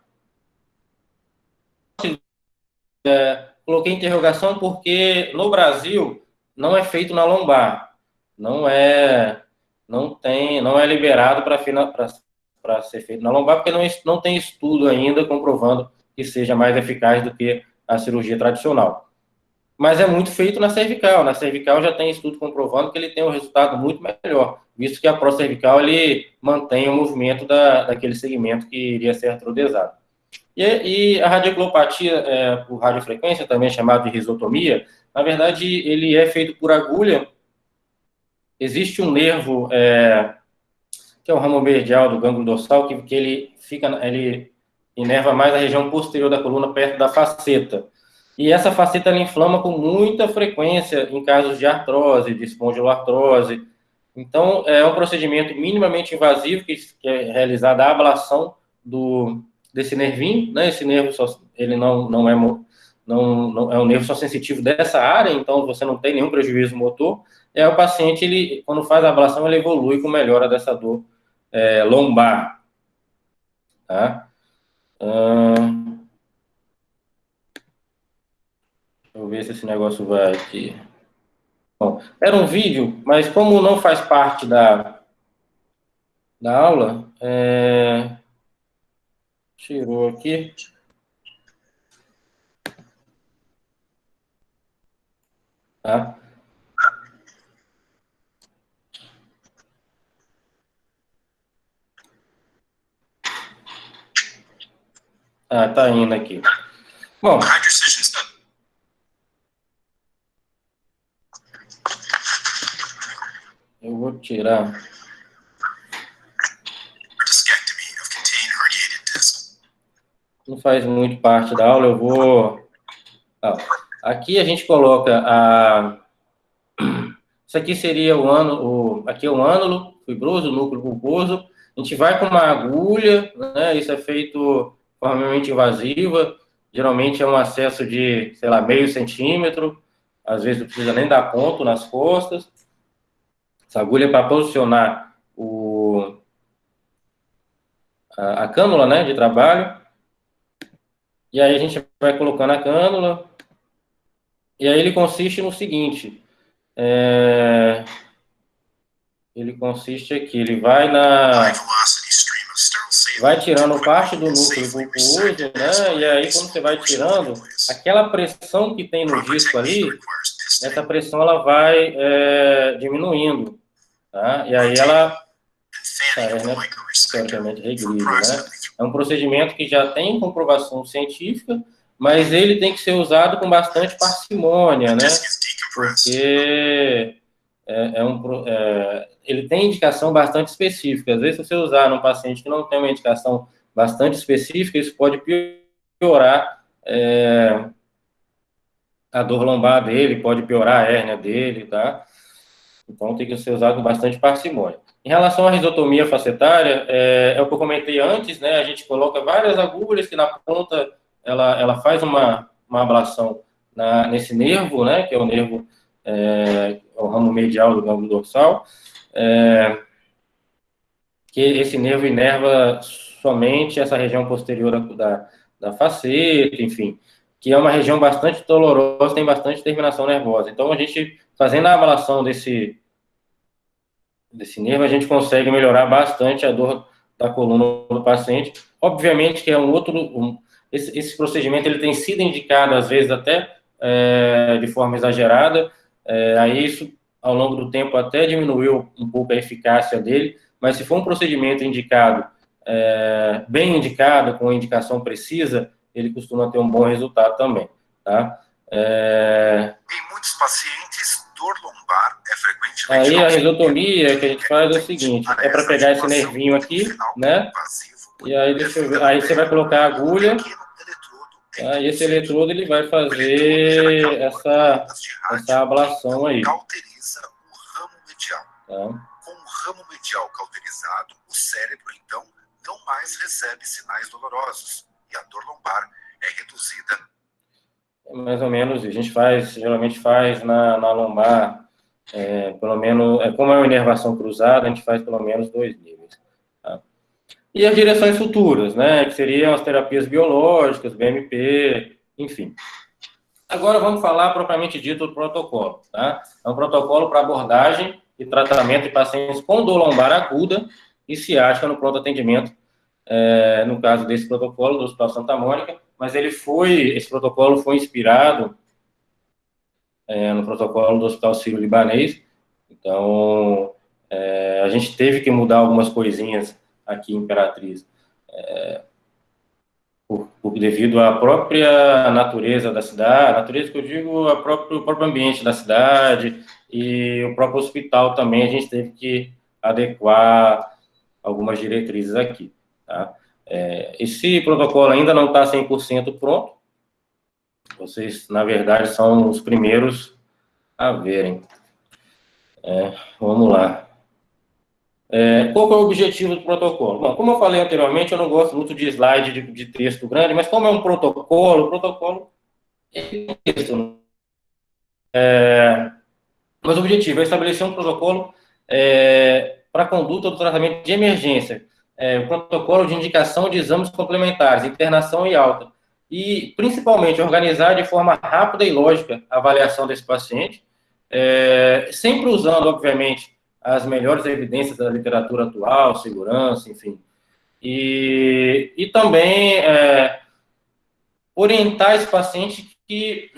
Coloquei interrogação porque no Brasil não é feito na lombar, não é liberado para ser feito na lombar, porque não tem estudo ainda comprovando que seja mais eficaz do que a cirurgia tradicional. Mas é muito feito na cervical. Na cervical já tem estudo comprovando que ele tem um resultado muito melhor, visto que a pró-cervical ele mantém o movimento daquele segmento que iria ser artrodesado. E a radiculopatia por radiofrequência, também chamada de risotomia, na verdade, ele é feito por agulha. Existe um nervo, que é o ramo medial do gânglio dorsal, que ele inerva mais a região posterior da coluna, perto da faceta. E essa faceta ela inflama com muita frequência em casos de artrose, de espondiloartrose. Então, é um procedimento minimamente invasivo, que é realizada a ablação desse nervinho, né? Esse nervo ele não é um nervo só sensitivo dessa área, então você não tem nenhum prejuízo motor. O paciente, ele, quando faz a ablação, ele evolui com melhora dessa dor lombar. Tá? Deixa eu ver se esse negócio vai aqui. Bom, era um vídeo, mas como não faz parte da aula, tirou aqui. Tá? Tá indo aqui. Bom, eu vou tirar. Não faz muito parte da aula, eu vou... aqui a gente coloca isso aqui seria aqui é o ânulo fibroso, o núcleo pulposo. A gente vai com uma agulha, né? Isso é feito formalmente invasiva. Geralmente é um acesso de, sei lá, meio centímetro. Às vezes não precisa nem dar ponto nas costas. Essa agulha é para posicionar a cânula, né, de trabalho. E aí a gente vai colocando a cânula. E aí ele consiste no seguinte. Ele consiste aqui, ele vai tirando parte do núcleo pulposo, né? E aí, quando você vai tirando, aquela pressão que tem no disco ali, essa pressão ela vai diminuindo, tá? E aí ela teoricamente regride, né? É um procedimento que já tem comprovação científica, mas ele tem que ser usado com bastante parcimônia, né? Porque ele tem indicação bastante específica. Às vezes, se você usar num paciente que não tem uma indicação bastante específica, isso pode piorar a dor lombar dele, pode piorar a hérnia dele, tá? Então, tem que ser usado com bastante parcimônia. Em relação à risotomia facetária, é o que eu comentei antes, né? A gente coloca várias agulhas que na ponta ela faz uma ablação nesse nervo, né? Que é o nervo, o ramo medial do gânglio dorsal, que esse nervo inerva somente essa região posterior da faceta, enfim, que é uma região bastante dolorosa, tem bastante terminação nervosa. Então, a gente, fazendo a ablação desse nervo, a gente consegue melhorar bastante a dor da coluna do paciente. Obviamente que é esse procedimento ele tem sido indicado, às vezes, até de forma exagerada, aí isso, ao longo do tempo, até diminuiu um pouco a eficácia dele, mas se for um procedimento indicado, bem indicado, com a indicação precisa, ele costuma ter um bom resultado também, tá? Em muitos pacientes, dor lombar é frequentemente... Aí a risotomia que a gente faz é o seguinte, é para pegar esse nervinho aqui, né? E aí, deixa eu ver, aí você vai colocar a agulha, e esse eletrodo ele vai fazer essa ablação aí. Cauteriza o ramo medial. Tá? Com o ramo medial cauterizado, o cérebro, então, não mais recebe sinais dolorosos e a dor lombar é reduzida? Mais ou menos, a gente faz, geralmente faz na lombar, pelo menos, como é uma inervação cruzada, a gente faz pelo menos 2 níveis. Tá? E as direções futuras, né, que seriam as terapias biológicas, BMP, enfim. Agora vamos falar propriamente dito do protocolo, tá? É um protocolo para abordagem e tratamento de pacientes com dor lombar aguda e ciática no pronto atendimento, no caso desse protocolo do Hospital Santa Mônica, mas esse protocolo foi inspirado no protocolo do Hospital Sírio-Libanês. Então, a gente teve que mudar algumas coisinhas aqui em Imperatriz, devido à própria natureza da cidade, natureza que eu digo, o próprio ambiente da cidade e o próprio hospital também, a gente teve que adequar algumas diretrizes aqui, tá? Esse protocolo ainda não está 100% pronto, vocês, na verdade, são os primeiros a verem. Vamos lá. Qual que é o objetivo do protocolo? Bom, como eu falei anteriormente, eu não gosto muito de slide de texto grande, mas como é um protocolo, o protocolo é texto, né? Mas o objetivo é estabelecer um protocolo para a conduta do tratamento de emergência, o protocolo de indicação de exames complementares, internação e alta, e, principalmente, organizar de forma rápida e lógica a avaliação desse paciente, sempre usando, obviamente, as melhores evidências da literatura atual, segurança, enfim, e também orientar esse paciente que,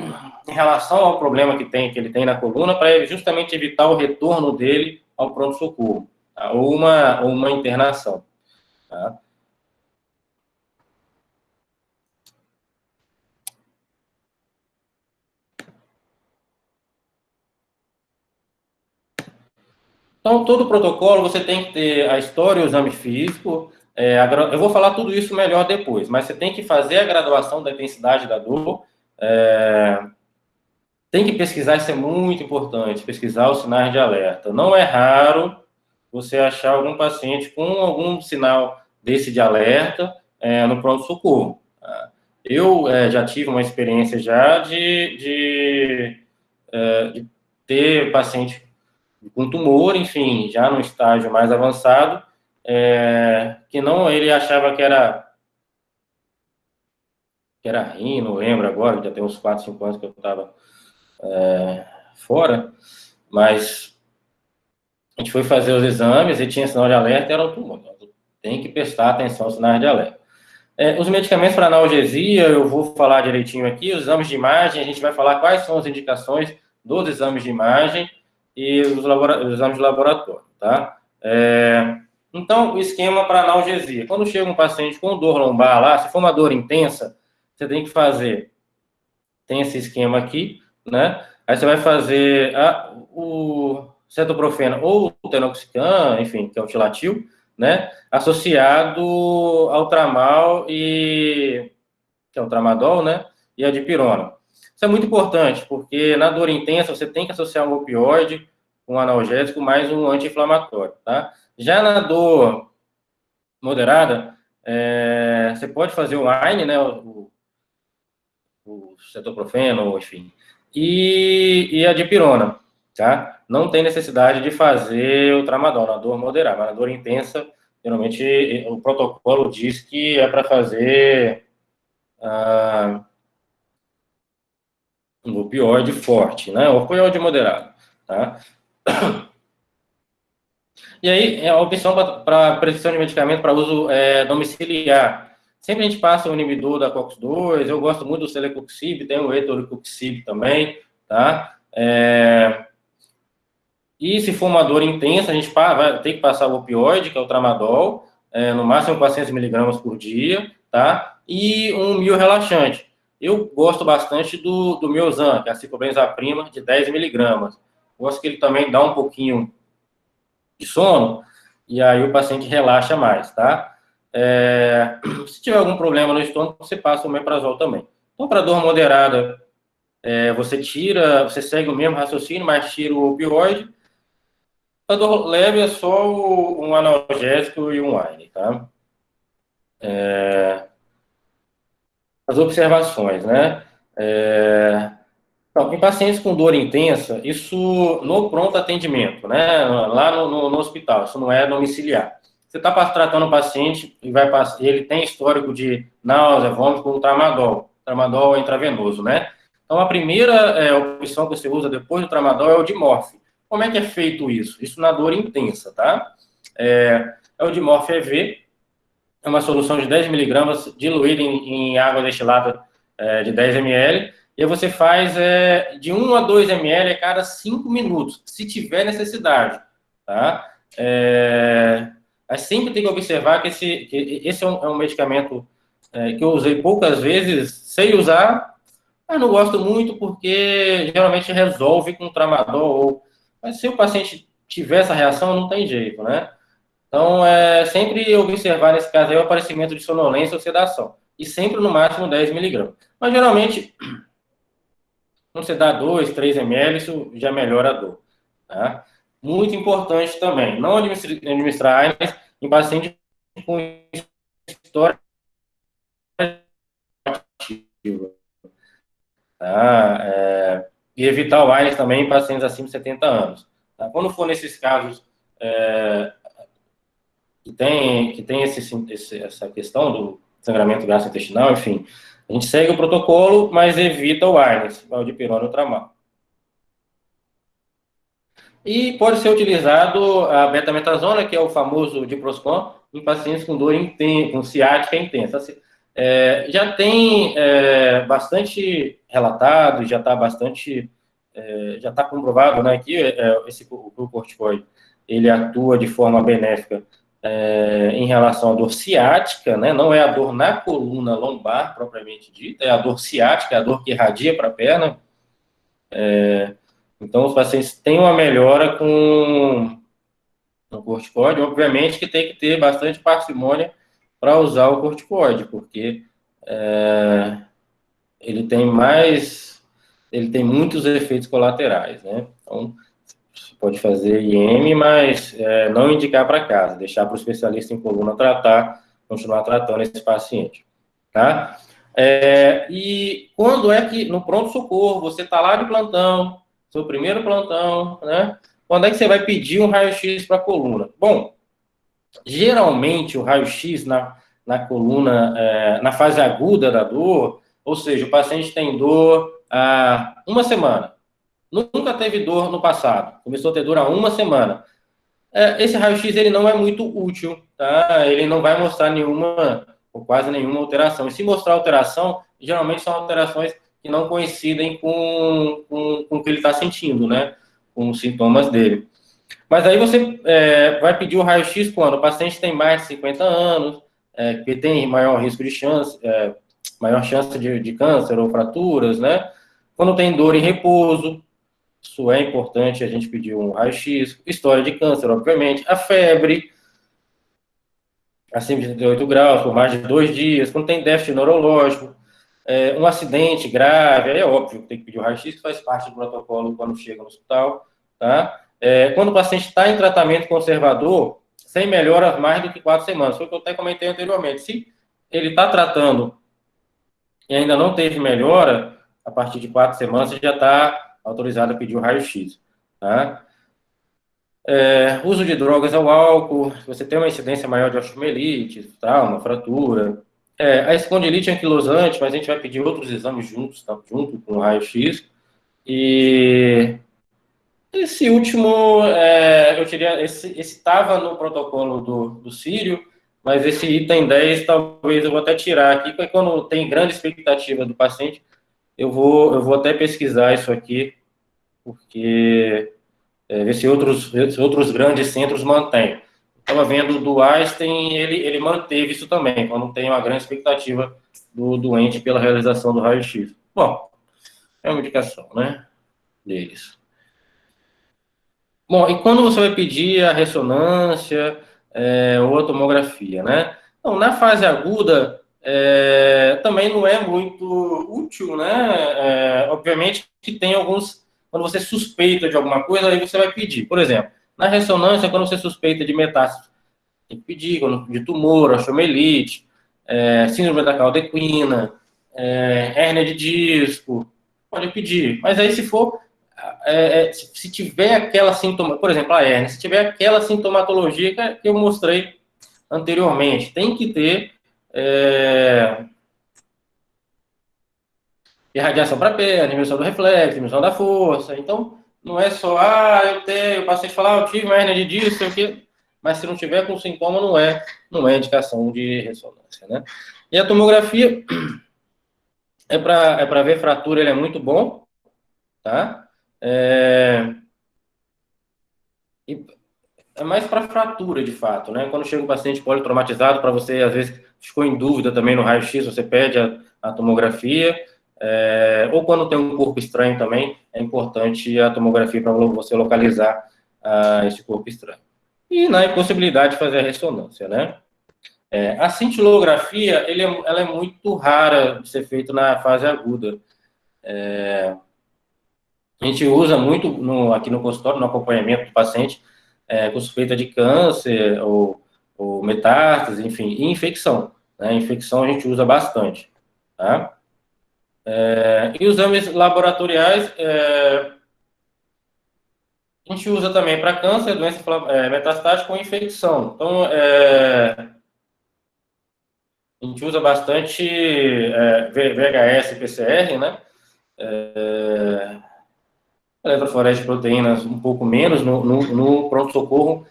em relação ao problema que ele tem na coluna, para justamente evitar o retorno dele ao pronto-socorro, tá? ou uma internação. Tá? Então, todo protocolo, você tem que ter a história, o exame físico, eu vou falar tudo isso melhor depois, mas você tem que fazer a graduação da intensidade da dor, tem que pesquisar, isso é muito importante, pesquisar os sinais de alerta. Não é raro você achar algum paciente com algum sinal desse de alerta no pronto-socorro. Tá? Eu já tive uma experiência já de ter paciente com tumor, enfim, já no estágio mais avançado, que não, ele achava que era rim, não lembro agora, já tem uns 4, 5 anos que eu estava fora, mas a gente foi fazer os exames e tinha sinal de alerta, era um tumor. Então, tem que prestar atenção aos sinais de alerta. Os medicamentos para analgesia, eu vou falar direitinho aqui, os exames de imagem, a gente vai falar quais são as indicações dos exames de imagem e os exames de laboratório, tá? Então, o esquema para analgesia. Quando chega um paciente com dor lombar lá, se for uma dor intensa, você tem que fazer, tem esse esquema aqui, né? Aí você vai fazer o cetoprofeno ou o tenoxicam, enfim, que é o tilatil, né? Associado ao tramal que é o tramadol, né? E a dipirona. Isso é muito importante, porque na dor intensa você tem que associar um opioide, um analgésico, mais um anti-inflamatório, tá? Já na dor moderada, você pode fazer o AINE, né? O cetoprofeno, enfim, e a dipirona, tá? Não tem necessidade de fazer o tramadol na dor moderada, mas na dor intensa, geralmente o protocolo diz que é para fazer um opioide forte, né? Opioide moderado, tá? E aí, a opção para prescrição de medicamento para uso domiciliar. Sempre a gente passa o inibidor da COX-2, eu gosto muito do celecoxib, tem o etoricoxib também, tá? E se for uma dor intensa, a gente vai ter que passar o opioide, que é o tramadol, no máximo 400 miligramas por dia, tá? E um miorrelaxante. Eu gosto bastante do Miozan, que é a ciclobenzaprima, de 10 miligramas. Gosto que ele também dá um pouquinho de sono, e aí o paciente relaxa mais, tá? Se tiver algum problema no estômago, você passa o omeprazol também. Então, para dor moderada, você segue o mesmo raciocínio, mas tira o opioide. A dor leve é só um analgésico e um AINE, tá? as observações, né? Então, em pacientes com dor intensa, isso no pronto atendimento, né? Lá no hospital, isso não é domiciliar. Você está tratando o paciente e ele tem histórico de náusea, vômito com tramadol intravenoso, né? Então, a primeira opção que você usa depois do tramadol é o Dimorf. Como é que é feito isso? Isso na dor intensa, tá? É o Dimorf EV, é uma solução de 10 miligramas diluída em água destilada de 10 ml, e aí você faz de 1 a 2 ml a cada 5 minutos, se tiver necessidade, tá? Mas sempre tem que observar que esse é um medicamento que eu usei poucas vezes, sei usar, mas não gosto muito porque geralmente resolve com tramadol, mas se o paciente tiver essa reação, não tem jeito, né? Então, sempre observar, nesse caso aí, o aparecimento de sonolência ou sedação. E sempre no máximo 10 miligramas. Mas, geralmente, quando você dá 2, 3 ml, isso já melhora a dor. Tá? Muito importante também, não administrar AINES em paciente com história ativa. Tá? E evitar o AINES também em pacientes acima de 70 anos. Tá? Quando for nesses casos que tem essa questão do sangramento gastrointestinal, enfim, a gente segue o protocolo, mas evita o ARNES, o dipirona e o tramal. E pode ser utilizado a betametasona, que é o famoso diprospan, em pacientes com dor intensa, com ciática intensa. Já tem bastante relatado, já está bastante, já está comprovado, né, que o corticoide, ele atua de forma benéfica em relação à dor ciática, né? Não é a dor na coluna lombar, propriamente dita, é a dor ciática, é a dor que irradia para a perna. Então, os pacientes têm uma melhora com o corticoide, obviamente que tem que ter bastante parcimônia para usar o corticoide, porque ele tem muitos efeitos colaterais, né? Então, pode fazer IM, mas não indicar para casa, deixar para o especialista em coluna tratar, continuar tratando esse paciente, tá? E quando é que, no pronto-socorro, você está lá de plantão, seu primeiro plantão, né? Quando é que você vai pedir um raio-x para a coluna? Bom, geralmente o raio-x na coluna, na fase aguda da dor, ou seja, o paciente tem dor há uma semana, nunca teve dor no passado, começou a ter dor há uma semana. Esse raio-x ele não é muito útil, tá? Ele não vai mostrar nenhuma ou quase nenhuma alteração. E se mostrar alteração, geralmente são alterações que não coincidem com o que ele está sentindo, né? Com os sintomas dele. Mas aí você vai pedir o raio-x quando o paciente tem mais de 50 anos, que tem maior risco de chance, maior chance de câncer ou fraturas, né? Quando tem dor em repouso, isso é importante a gente pedir um raio-x, história de câncer, obviamente, a febre, acima de 38 graus, por mais de 2 dias, quando tem déficit neurológico, um acidente grave, aí é óbvio que tem que pedir o raio-x, que faz parte do protocolo quando chega no hospital, tá? Quando o paciente está em tratamento conservador, sem melhora mais do que 4 semanas, foi o que eu até comentei anteriormente. Se ele está tratando e ainda não teve melhora, a partir de 4 semanas, você já está autorizado a pedir o raio-x, tá? Uso de drogas ao álcool, você tem uma incidência maior de osteomielite, trauma, fratura. A espondilite é anquilosante, mas a gente vai pedir outros exames juntos, tá? Junto com o raio-x. E esse último, eu diria, esse estava no protocolo do Sírio, mas esse item 10 talvez eu vou até tirar aqui, porque quando tem grande expectativa do paciente, eu vou até pesquisar isso aqui, porque ver se outros grandes centros mantêm. Estava vendo do Einstein, ele manteve isso também, quando tem uma grande expectativa do doente pela realização do raio-x. Bom, é uma indicação, né, deles. Bom, e quando você vai pedir a ressonância ou a tomografia, né? Então, na fase aguda, também não é muito útil, né? Obviamente que tem alguns, quando você suspeita de alguma coisa, aí você vai pedir. Por exemplo, na ressonância, quando você suspeita de metástase, tem que pedir, de tumor, osteomielite, síndrome da caldequina, hérnia de disco, pode pedir. Mas aí, se for, se tiver aquela sintoma, por exemplo, a hérnia, se tiver aquela sintomatologia que eu mostrei anteriormente, tem que ter irradiação para a perna, diminuição do reflexo, diminuição da força. Então, não é só, o paciente fala, eu tive uma hérnia de disco, sei o quê, mas se não tiver com sintoma, não é indicação de ressonância, né? E a tomografia é para ver fratura, ele é muito bom, tá? É mais para fratura, de fato, né? Quando chega um paciente politraumatizado, para você, às vezes, ficou em dúvida também no raio-x, você pede a tomografia, ou quando tem um corpo estranho também, é importante a tomografia para você localizar esse corpo estranho. E na impossibilidade de fazer a ressonância, né? A cintilografia, ela é muito rara de ser feita na fase aguda. A gente usa muito aqui no consultório, no acompanhamento do paciente, com suspeita de câncer ou metástase, enfim, e infecção. Né? Infecção a gente usa bastante. Tá? E os exames laboratoriais, a gente usa também para câncer, doença metastática ou infecção. Então, a gente usa bastante VHS e PCR, né? Eletroforese de proteínas um pouco menos no pronto-socorro.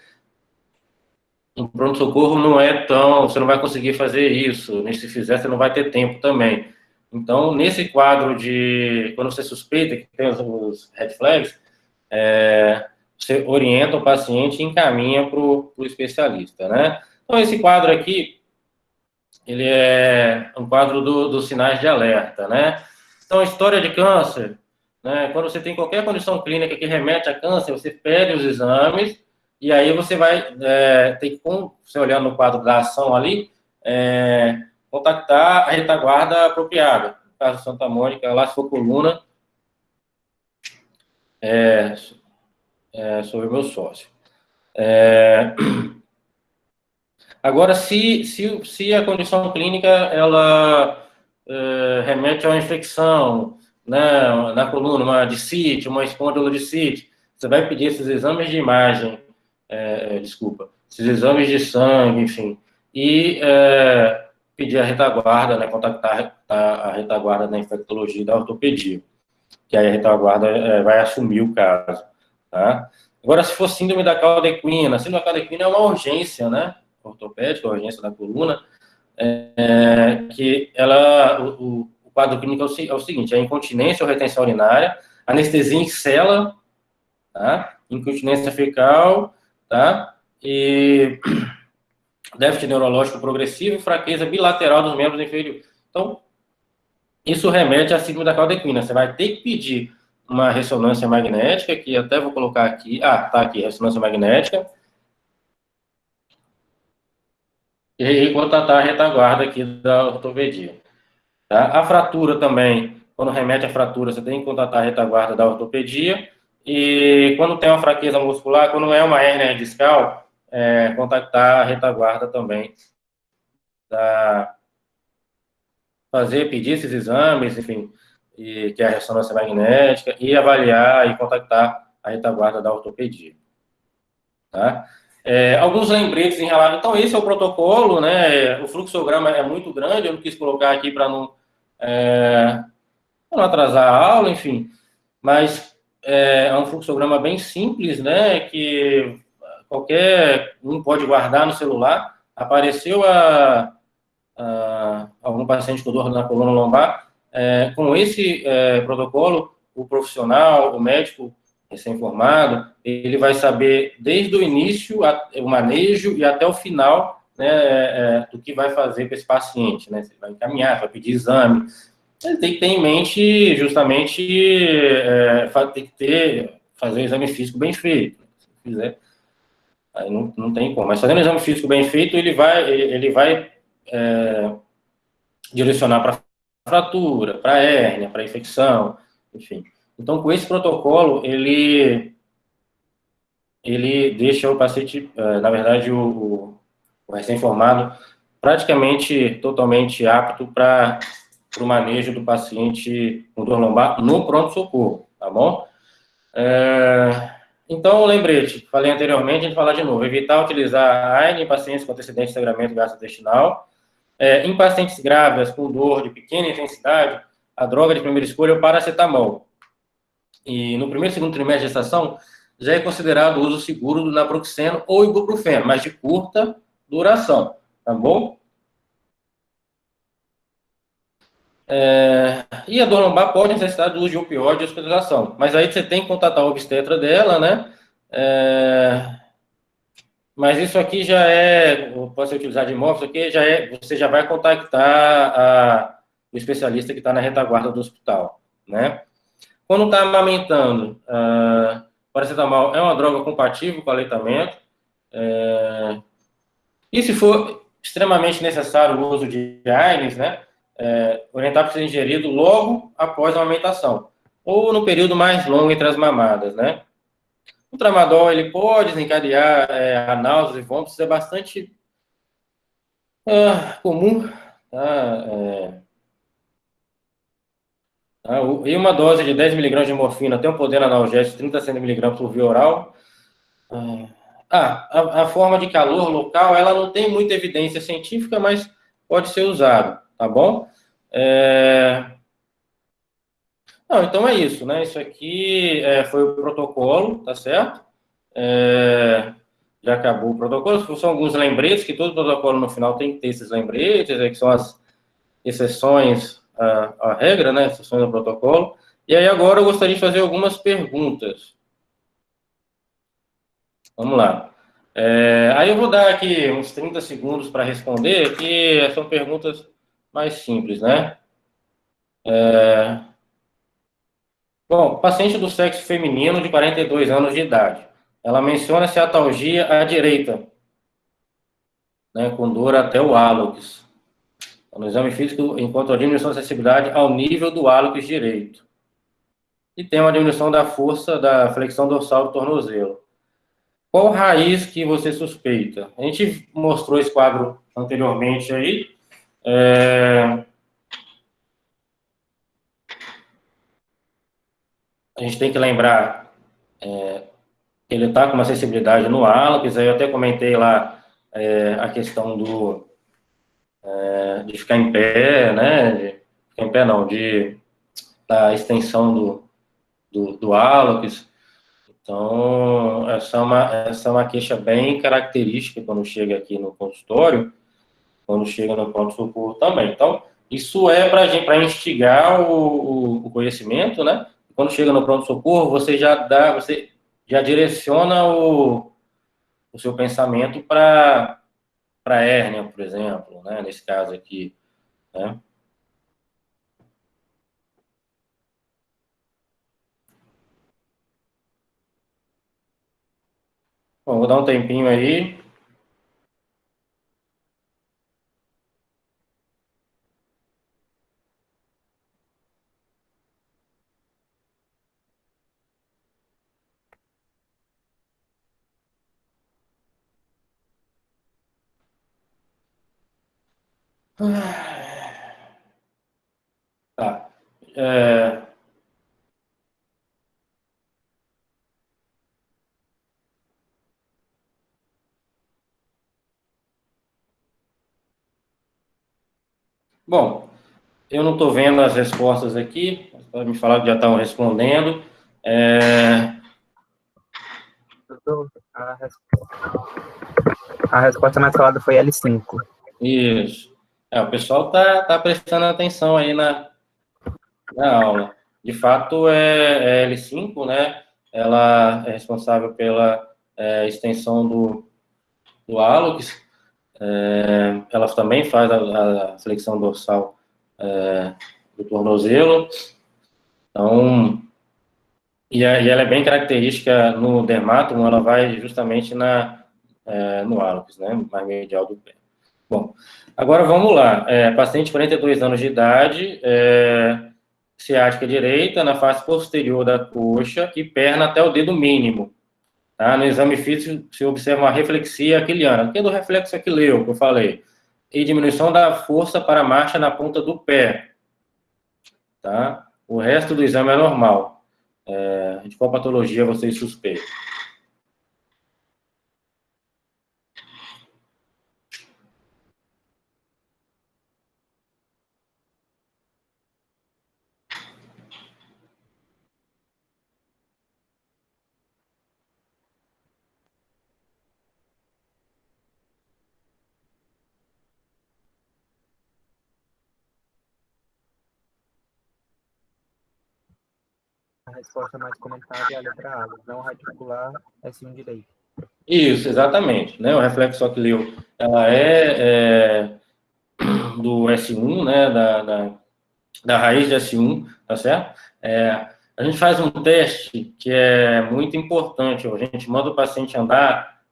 No pronto-socorro não é tão... Você não vai conseguir fazer isso. Se fizer, você não vai ter tempo também. Então, nesse quadro de... Quando você suspeita que tem os red flags, você orienta o paciente e encaminha para o especialista, né? Então, esse quadro aqui, ele é um quadro dos sinais de alerta, né? Então, história de câncer, né? Quando você tem qualquer condição clínica que remete a câncer, você pede os exames e aí você vai ter que, você olhando no quadro da ação ali, contactar a retaguarda apropriada. No caso de Santa Mônica, lá se for coluna, sobre o meu sócio. Agora, se a condição clínica, ela remete a uma infecção, né, na coluna, uma discite, uma espondilodiscite, você vai pedir esses exames de imagem, esses exames de sangue, enfim, e pedir a retaguarda, né, contactar a retaguarda da infectologia e da ortopedia, que aí a retaguarda vai assumir o caso, tá? Agora, se for síndrome da cauda equina, a síndrome da cauda equina é uma urgência, né, ortopédica, a urgência da coluna, que o quadro clínico é o seguinte, é incontinência ou retenção urinária, anestesia em cela, tá? Incontinência fecal, tá? E déficit neurológico progressivo e fraqueza bilateral dos membros inferiores. Então, isso remete à síndrome da cauda equina. Você vai ter que pedir uma ressonância magnética, que até vou colocar aqui. Tá aqui, ressonância magnética. E contatar a retaguarda aqui da ortopedia. Tá? A fratura também, quando remete à fratura, você tem que contatar a retaguarda da ortopedia. E quando tem uma fraqueza muscular, quando é uma hérnia discal, contactar a retaguarda também. Pedir esses exames, enfim, que é a ressonância magnética, e avaliar e contactar a retaguarda da ortopedia. Tá? Alguns lembretes em relação... Então, esse é o protocolo, né? O fluxograma é muito grande, eu não quis colocar aqui para não atrasar a aula, enfim, mas é um fluxograma bem simples, né? Que qualquer um pode guardar no celular. Apareceu algum paciente com dor na coluna lombar, com esse protocolo, o profissional, o médico recém-formado, ele vai saber desde o início, o manejo e até o final, né, do que vai fazer com esse paciente, né? Você vai encaminhar, vai pedir exame. Ele tem que ter em mente, justamente, tem que fazer o exame físico bem feito. Se fizer, aí não tem como. Mas fazendo o exame físico bem feito, ele vai direcionar para fratura, para hérnia, para infecção, enfim. Então, com esse protocolo, ele deixa o paciente, na verdade, o recém-formado, praticamente totalmente apto para para o manejo do paciente com dor lombar no pronto-socorro, tá bom? Então, lembrete, falei anteriormente, a gente vai falar de novo, evitar utilizar a AINE em pacientes com antecedente de sangramento gastrointestinal. Em pacientes grávidas com dor de pequena intensidade, a droga de primeira escolha é o paracetamol. E no primeiro e segundo trimestre de gestação, já é considerado o uso seguro do naproxeno ou ibuprofeno, mas de curta duração, tá bom? E a dor lombar pode necessitar do uso de opioide e hospitalização, mas aí você tem que contatar o obstetra dela, né? Mas isso aqui já pode ser utilizado de imóvel, isso aqui você já vai contactar o especialista que está na retaguarda do hospital, né? Quando está amamentando, paracetamol é uma droga compatível com o aleitamento, e se for extremamente necessário o uso de AINES, né? Orientar para ser ingerido logo após a amamentação, ou no período mais longo entre as mamadas, né? O tramadol, ele pode desencadear a náuseas e vômitos, é bastante comum, tá? E uma dose de 10 miligramas de morfina tem um poder analgésico de 30 a 100 miligramas por via oral. A forma de calor local, ela não tem muita evidência científica, mas pode ser usado, tá bom? Não, então é isso, né? Isso aqui foi o protocolo, tá certo? Já acabou o protocolo. São alguns lembretes, que todo protocolo no final tem que ter esses lembretes, que são as exceções à regra, né? Exceções ao protocolo. E aí agora eu gostaria de fazer algumas perguntas. Vamos lá. Aí eu vou dar aqui uns 30 segundos para responder, que são perguntas mais simples, né? Bom, paciente do sexo feminino de 42 anos de idade. Ela menciona ciatalgia à direita, né, com dor até o hálux. No exame físico, encontra a diminuição da sensibilidade ao nível do hálux direito. E tem uma diminuição da força da flexão dorsal do tornozelo. Qual raiz que você suspeita? A gente mostrou esse quadro anteriormente aí. A gente tem que lembrar que ele está com uma sensibilidade no hálux, aí eu até comentei lá a questão de ficar em pé, né? Ficar em pé não, da extensão do hálux. Então, essa é uma queixa bem característica quando chega aqui no consultório, quando chega no pronto-socorro também. Então, isso é para instigar o conhecimento, né? Quando chega no pronto-socorro, você já direciona o seu pensamento para hérnia, por exemplo, né? Nesse caso aqui, né? Bom, vou dar um tempinho aí. Tá. Bom, eu não estou vendo as respostas aqui, pode me falar que já estão respondendo. A resposta mais falada foi L5. Isso. O pessoal tá prestando atenção aí na aula. De fato, é L5, né? Ela é responsável pela extensão do hálux. Ela também faz a flexão dorsal do tornozelo. Então, e ela é bem característica no dermatom, ela vai justamente no hálux, né? Mais medial do pé. Bom, agora vamos lá. Paciente de 42 anos de idade, ciática direita, na face posterior da coxa e perna até o dedo mínimo. Tá? No exame físico, se observa uma reflexia aquiliana, que é do reflexo aquileu, que eu falei, e diminuição da força para a marcha na ponta do pé. tá? O resto do exame é normal. De qual patologia vocês suspeitam? A resposta mais comentada é a letra A, lesão radicular S1 direito. Isso, exatamente, né? O reflexo ocleu, ela é do S1, né? Da raiz de S1, tá certo? A gente faz um teste que é muito importante. A gente manda o paciente andar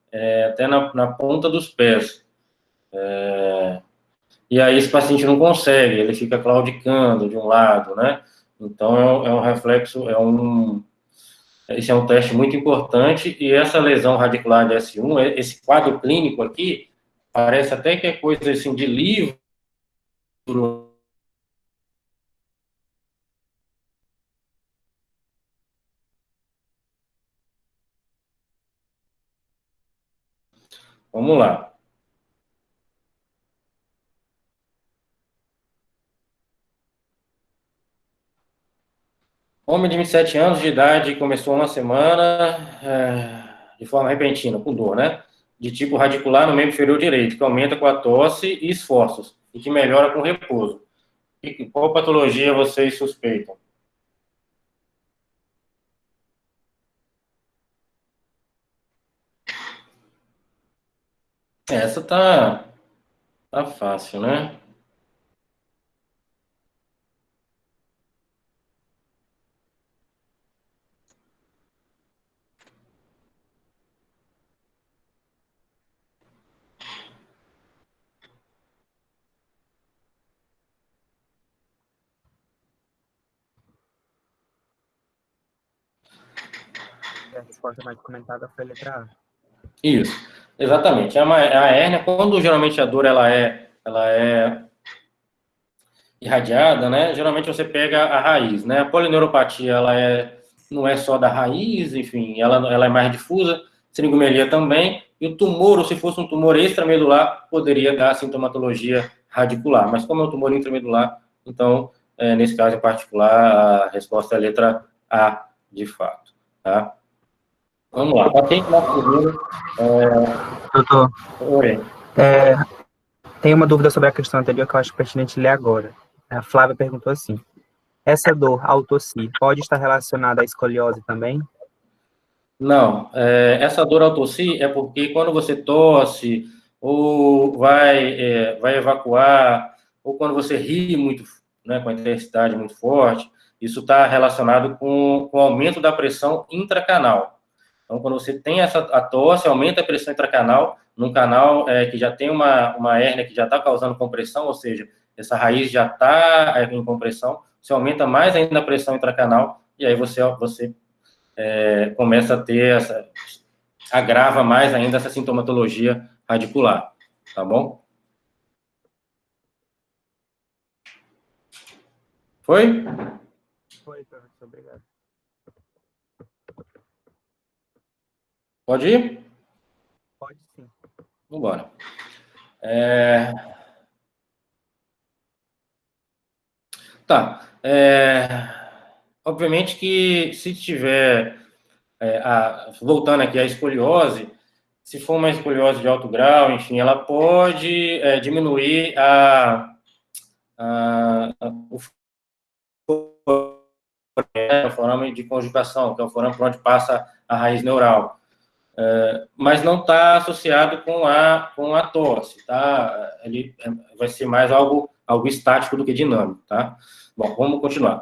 até na ponta dos pés. E aí esse paciente não consegue, ele fica claudicando de um lado, né? Então é um reflexo, esse é um teste muito importante. E essa lesão radicular de S1, esse quadro clínico aqui, parece até que é coisa assim de livro. Vamos lá. Homem de 27 anos de idade começou uma semana de forma repentina, com dor, né? De tipo radicular no membro inferior direito, que aumenta com a tosse e esforços, e que melhora com repouso. Qual patologia vocês suspeitam? Essa tá fácil, né? A resposta mais comentada foi a letra A. Isso, exatamente. A hérnia, quando geralmente a dor ela é irradiada, né? Geralmente você pega a raiz, né? A polineuropatia, não é só da raiz, enfim, ela é mais difusa, seringomelia também, e o tumor, ou se fosse um tumor extramedular, poderia dar sintomatologia radicular, mas como é um tumor intramedular, então, nesse caso em particular, a resposta é a letra A, de fato, tá? Vamos lá, paciente masculino. Doutor, Oi. tem uma dúvida sobre a questão anterior que eu acho pertinente ler agora. A Flávia perguntou assim: essa dor ao tossir pode estar relacionada à escoliose também? Não, essa dor ao tossir é porque quando você tosse, ou vai evacuar, ou quando você ri muito, né, com a intensidade muito forte, isso está relacionado com o aumento da pressão intracanal. Então, quando você tem a tosse, aumenta a pressão intracanal, num canal que já tem uma hérnia que já está causando compressão, ou seja, essa raiz já está em compressão, você aumenta mais ainda a pressão intracanal, e aí você começa a ter agrava mais ainda essa sintomatologia radicular, tá bom? Foi? Foi, professor, obrigado. Pode ir? Pode sim. Vamos embora. Tá. Obviamente que se tiver, voltando aqui à escoliose, se for uma escoliose de alto grau, enfim, ela pode diminuir o forame de conjugação, que é o forame por onde passa a raiz neural. Mas não está associado com a tosse, tá? Ele vai ser mais algo estático do que dinâmico, tá? Bom, vamos continuar.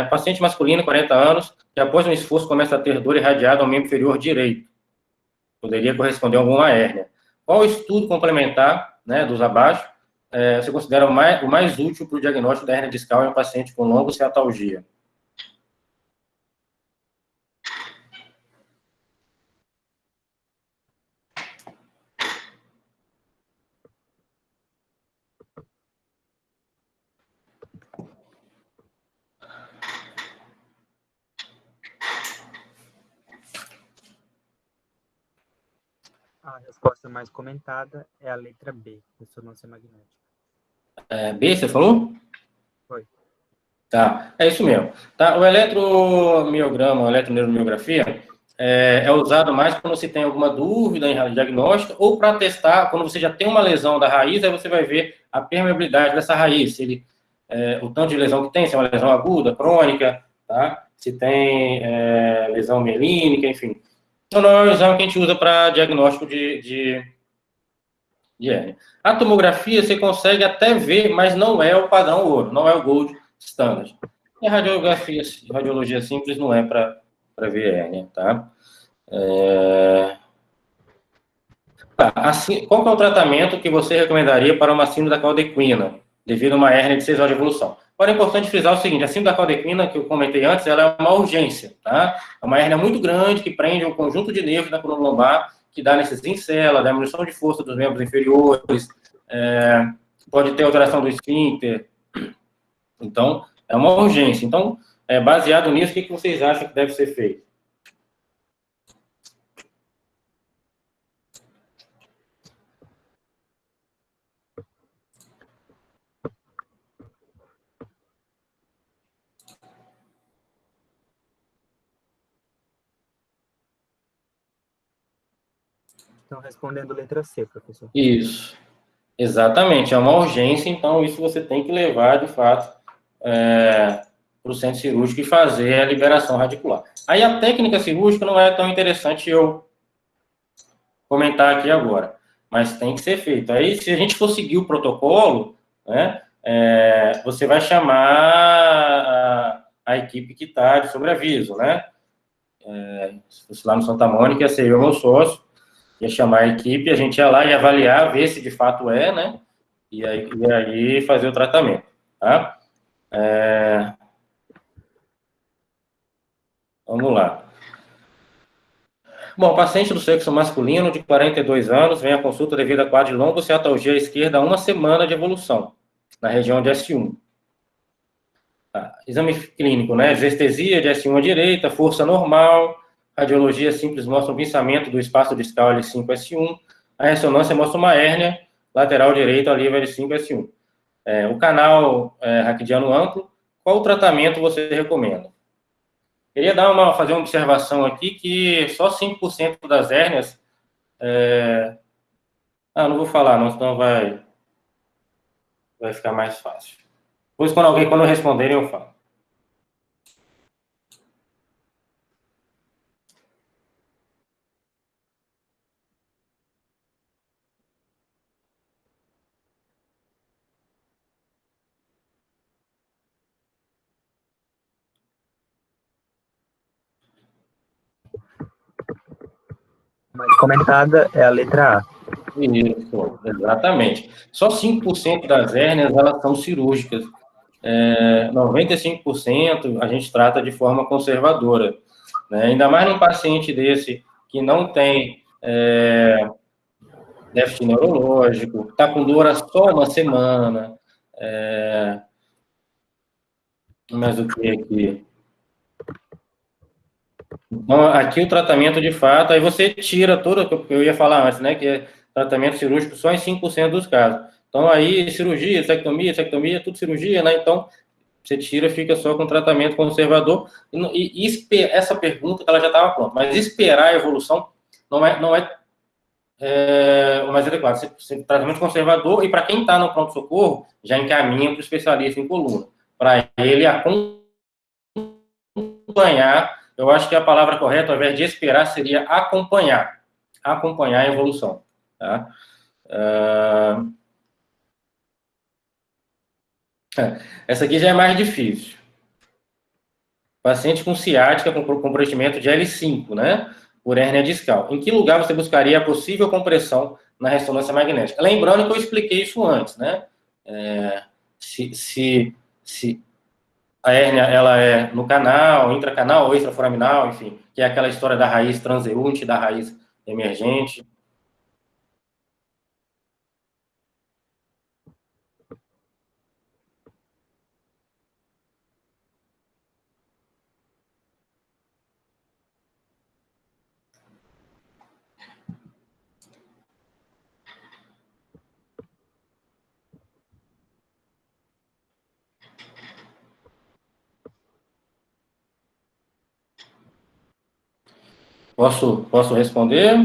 Paciente masculino, 40 anos, que após um esforço começa a ter dor irradiada ao membro inferior direito. Poderia corresponder a alguma hérnia. Qual estudo complementar, né, dos abaixo, você considera o mais útil para o diagnóstico da hérnia discal em um paciente com longociatalgia? A resposta mais comentada é a letra B, ressonância magnética. B, você falou? Foi. Tá, é isso mesmo. Tá, o eletromiograma, a eletroneuromiografia, é usado mais quando você tem alguma dúvida em diagnóstica ou para testar, quando você já tem uma lesão da raiz, aí você vai ver a permeabilidade dessa raiz, se ele, o tanto de lesão que tem, se é uma lesão aguda, crônica, tá? Se tem lesão mielínica, enfim. Então, não é o exame que a gente usa para diagnóstico de hérnia. A tomografia você consegue até ver, mas não é o padrão ouro, não é o gold standard. E a radiologia simples não é para ver hérnia, tá? Assim, qual que é o tratamento que você recomendaria para uma síndrome da caldequina, devido a uma hérnia de 6 horas de evolução? Agora, é importante frisar o seguinte, a síndrome da caldequina, que eu comentei antes, ela é uma urgência, tá? É uma hérnia muito grande que prende um conjunto de nervos da coluna lombar, que dá necessidade em célula, dá diminuição de força dos membros inferiores, pode ter alteração do esfíncter. Então, é uma urgência. Então, baseado nisso, o que vocês acham que deve ser feito? Estão respondendo letra C, professor. Isso. Exatamente, é uma urgência, então isso você tem que levar, de fato, para o centro cirúrgico e fazer a liberação radicular. Aí a técnica cirúrgica não é tão interessante eu comentar aqui agora, mas tem que ser feito. Aí, se a gente for seguir o protocolo, né, você vai chamar a equipe que está de sobreaviso, né? Se fosse lá no Santa Mônica, ia ser eu, meu sócio, ia chamar a equipe, a gente ia lá e avaliar, ver se de fato né? E aí fazer o tratamento, tá? Vamos lá. Bom, paciente do sexo masculino de 42 anos vem à consulta devido a quadro de lombociatalgia esquerda há 1 semana de evolução, na região de S1. Tá. Exame clínico, né? Desestesia de S1 à direita, força normal, radiologia simples mostra um pinçamento do espaço discal L5-S1, a ressonância mostra uma hérnia lateral direito ali L5-S1. O canal raquidiano amplo, qual o tratamento você recomenda? Queria fazer uma observação aqui que só 5% das hérnias... não vou falar não, senão vai ficar mais fácil. Depois, quando responderem, eu falo. A mais comentada é a letra A. Isso, exatamente. Só 5% das hérnias, elas são cirúrgicas. 95% a gente trata de forma conservadora, né? Ainda mais num paciente desse que não tem déficit neurológico, está com dor há só 1 semana, mas o que aqui? Então, aqui o tratamento de fato, aí você tira tudo o que eu ia falar antes, né, que é tratamento cirúrgico só em 5% dos casos. Então, aí, cirurgia, sectomia, tudo cirurgia, né, então, você tira, fica só com tratamento conservador, essa pergunta, ela já estava pronta, mas esperar a evolução não é o mais adequado. Tratamento conservador, e para quem está no pronto-socorro, já encaminha para o especialista em coluna, para ele acompanhar. Eu acho que a palavra correta, ao invés de esperar, seria acompanhar a evolução, tá? Essa aqui já é mais difícil. Paciente com ciática com comprometimento de L5, né? Por hérnia discal. Em que lugar você buscaria a possível compressão na ressonância magnética? Lembrando que eu expliquei isso antes, né? Se a hérnia ela é no canal, intracanal ou extraforaminal, enfim, que é aquela história da raiz transeunte, da raiz emergente. Posso responder?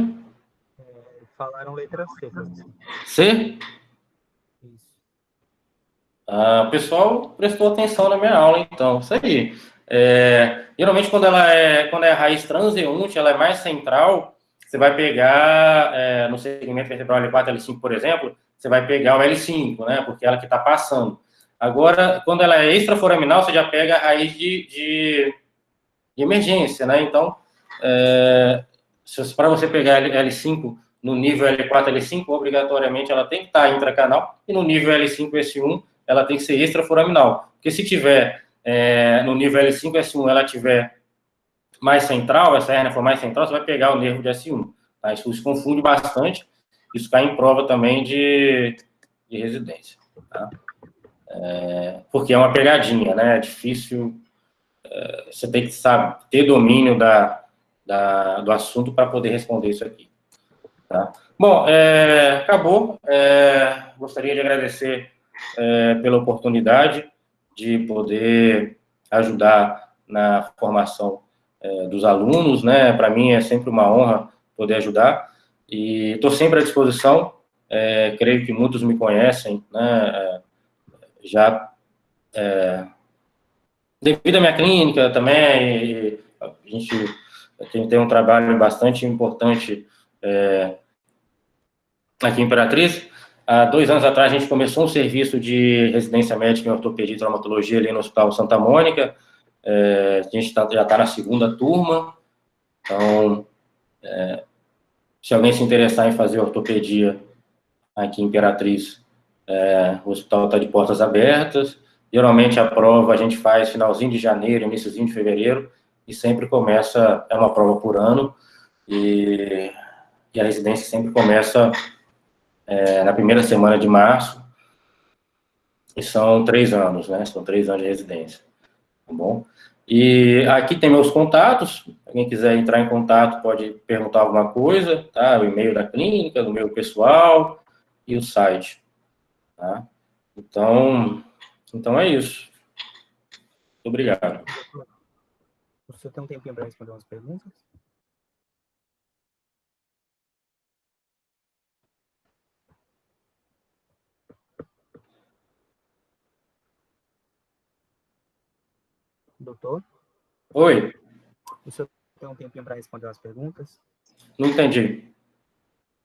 Falaram letra C. C? Isso. O pessoal prestou atenção na minha aula, então, isso aí. Geralmente, quando é raiz transeunte, ela é mais central, você vai pegar, no segmento vertebral L4, L5, por exemplo, você vai pegar o L5, né, porque é ela que está passando. Agora, quando ela é extraforaminal, você já pega a raiz de emergência, né, então, para você pegar L5 no nível L4, L5, obrigatoriamente ela tem que estar intracanal, e no nível L5, S1, ela tem que ser extraforaminal. Porque se tiver no nível L5, S1, ela tiver mais central, essa hérnia for mais central, você vai pegar o nervo de S1. Tá? Isso se confunde bastante, isso cai em prova também de residência. Tá? Porque é uma pegadinha, né? É difícil, você tem que ter domínio do assunto para poder responder isso aqui. Tá? Bom, acabou. Gostaria de agradecer pela oportunidade de poder ajudar na formação dos alunos, né? Para mim é sempre uma honra poder ajudar e estou sempre à disposição. Creio que muitos me conhecem, né? Já devido à minha clínica também, a gente tem um trabalho bastante importante aqui em Imperatriz. Há 2 anos atrás, a gente começou um serviço de residência médica em ortopedia e traumatologia ali no Hospital Santa Mônica. A gente já está na 2ª turma. Então, se alguém se interessar em fazer ortopedia aqui em Imperatriz, o hospital está de portas abertas. Geralmente, a prova a gente faz finalzinho de janeiro, iníciozinho de fevereiro, e sempre começa, é uma prova por ano, e a residência sempre começa na primeira semana de março, e são 3 anos, né? São 3 anos de residência, tá bom? E aqui tem meus contatos, quem quiser entrar em contato pode perguntar alguma coisa, tá? O e-mail da clínica, do meu pessoal e o site, tá? Então é isso. Muito obrigado. O senhor tem um tempinho para responder umas perguntas? Doutor? Oi, O senhor tem um tempinho para responder umas perguntas? não entendi.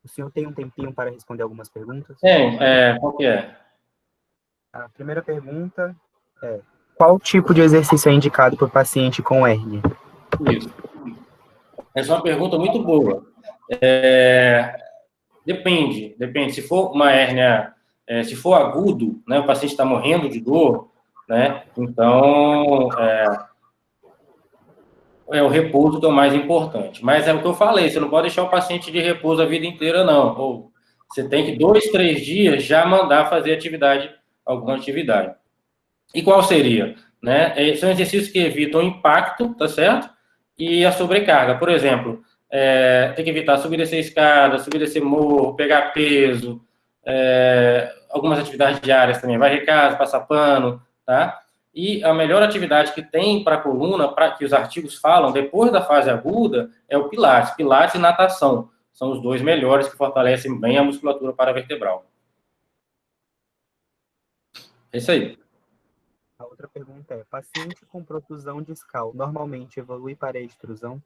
O senhor tem um tempinho para responder algumas perguntas? Qual que é? A primeira pergunta é: qual tipo de exercício é indicado para o paciente com hérnia? Isso. Essa é uma pergunta muito boa. Depende. Se for uma hérnia, se for agudo, né, o paciente está morrendo de dor, né, então o repouso que é o mais importante. Mas é o que eu falei, você não pode deixar o paciente de repouso a vida inteira, não. Ou você tem que 2, 3 dias já mandar fazer alguma atividade. E qual seria? Né? São exercícios que evitam o impacto, tá certo? E a sobrecarga. Por exemplo, tem que evitar subir e descer escada, subir e descer morro, pegar peso, algumas atividades diárias também, varrer casa, passar pano, tá? E a melhor atividade que tem para a coluna, que os artigos falam, depois da fase aguda, é o Pilates. Pilates e natação são os 2 melhores que fortalecem bem a musculatura paravertebral. É isso aí. A outra pergunta é: paciente com protusão discal normalmente evolui para extrusão?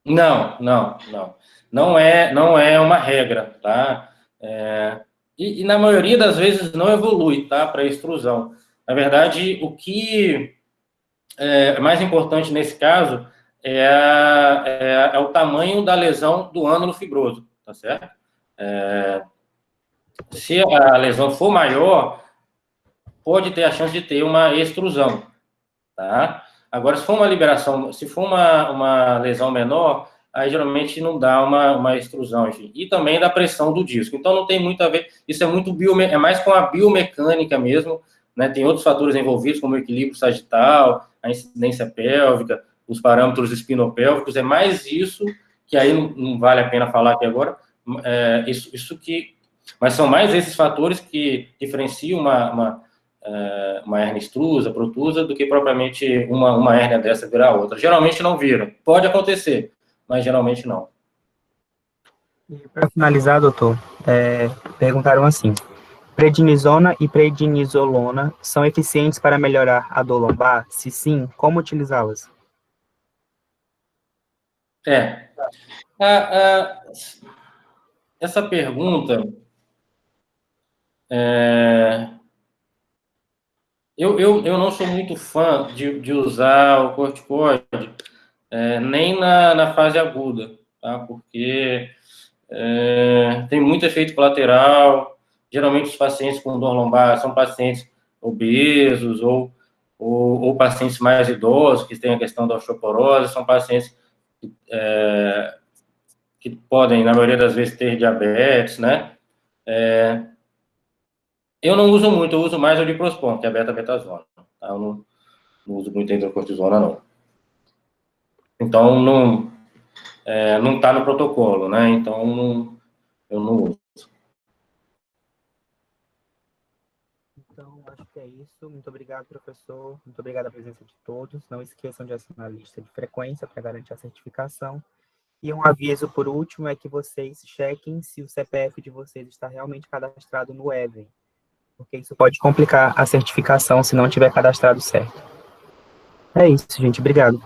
Não. Não é uma regra, tá? E na maioria das vezes não evolui, tá? Para extrusão. Na verdade, o que é mais importante nesse caso é o tamanho da lesão do ânulo fibroso, tá certo? Se a lesão for maior, pode ter a chance de ter uma extrusão, tá? Agora, se for uma liberação, se for uma lesão menor, aí geralmente não dá uma extrusão, enfim. E também da pressão do disco. Então, não tem muito a ver, isso é muito é mais com a biomecânica mesmo, né? Tem outros fatores envolvidos, como o equilíbrio sagital, a incidência pélvica, os parâmetros espinopélvicos, é mais isso, que aí não vale a pena falar aqui agora, mas são mais esses fatores que diferenciam uma hérnia extrusa, protusa, do que propriamente uma hérnia dessa virar outra. Geralmente não vira. Pode acontecer, mas geralmente não. E para finalizar, doutor, perguntaram assim: prednisona e prednisolona são eficientes para melhorar a dor lombar? Se sim, como utilizá-las? A- a- essa pergunta, eu não sou muito fã de usar o corticoide, nem na fase aguda, tá? Porque tem muito efeito colateral. Geralmente os pacientes com dor lombar são pacientes obesos ou pacientes mais idosos, que têm a questão da osteoporose, são pacientes que podem, na maioria das vezes, ter diabetes, né? Eu não uso muito, eu uso mais o diprospan, que é a beta-betasona. Tá? Eu não uso muito a hidrocortisona, não. Então, não está no protocolo, né? Então, eu não uso. Então, acho que é isso. Muito obrigado, professor. Muito obrigado a presença de todos. Não esqueçam de assinar a lista de frequência para garantir a certificação. E um aviso, por último, é que vocês chequem se o CPF de vocês está realmente cadastrado no Even, porque isso pode complicar a certificação se não tiver cadastrado certo. É isso, gente. Obrigado.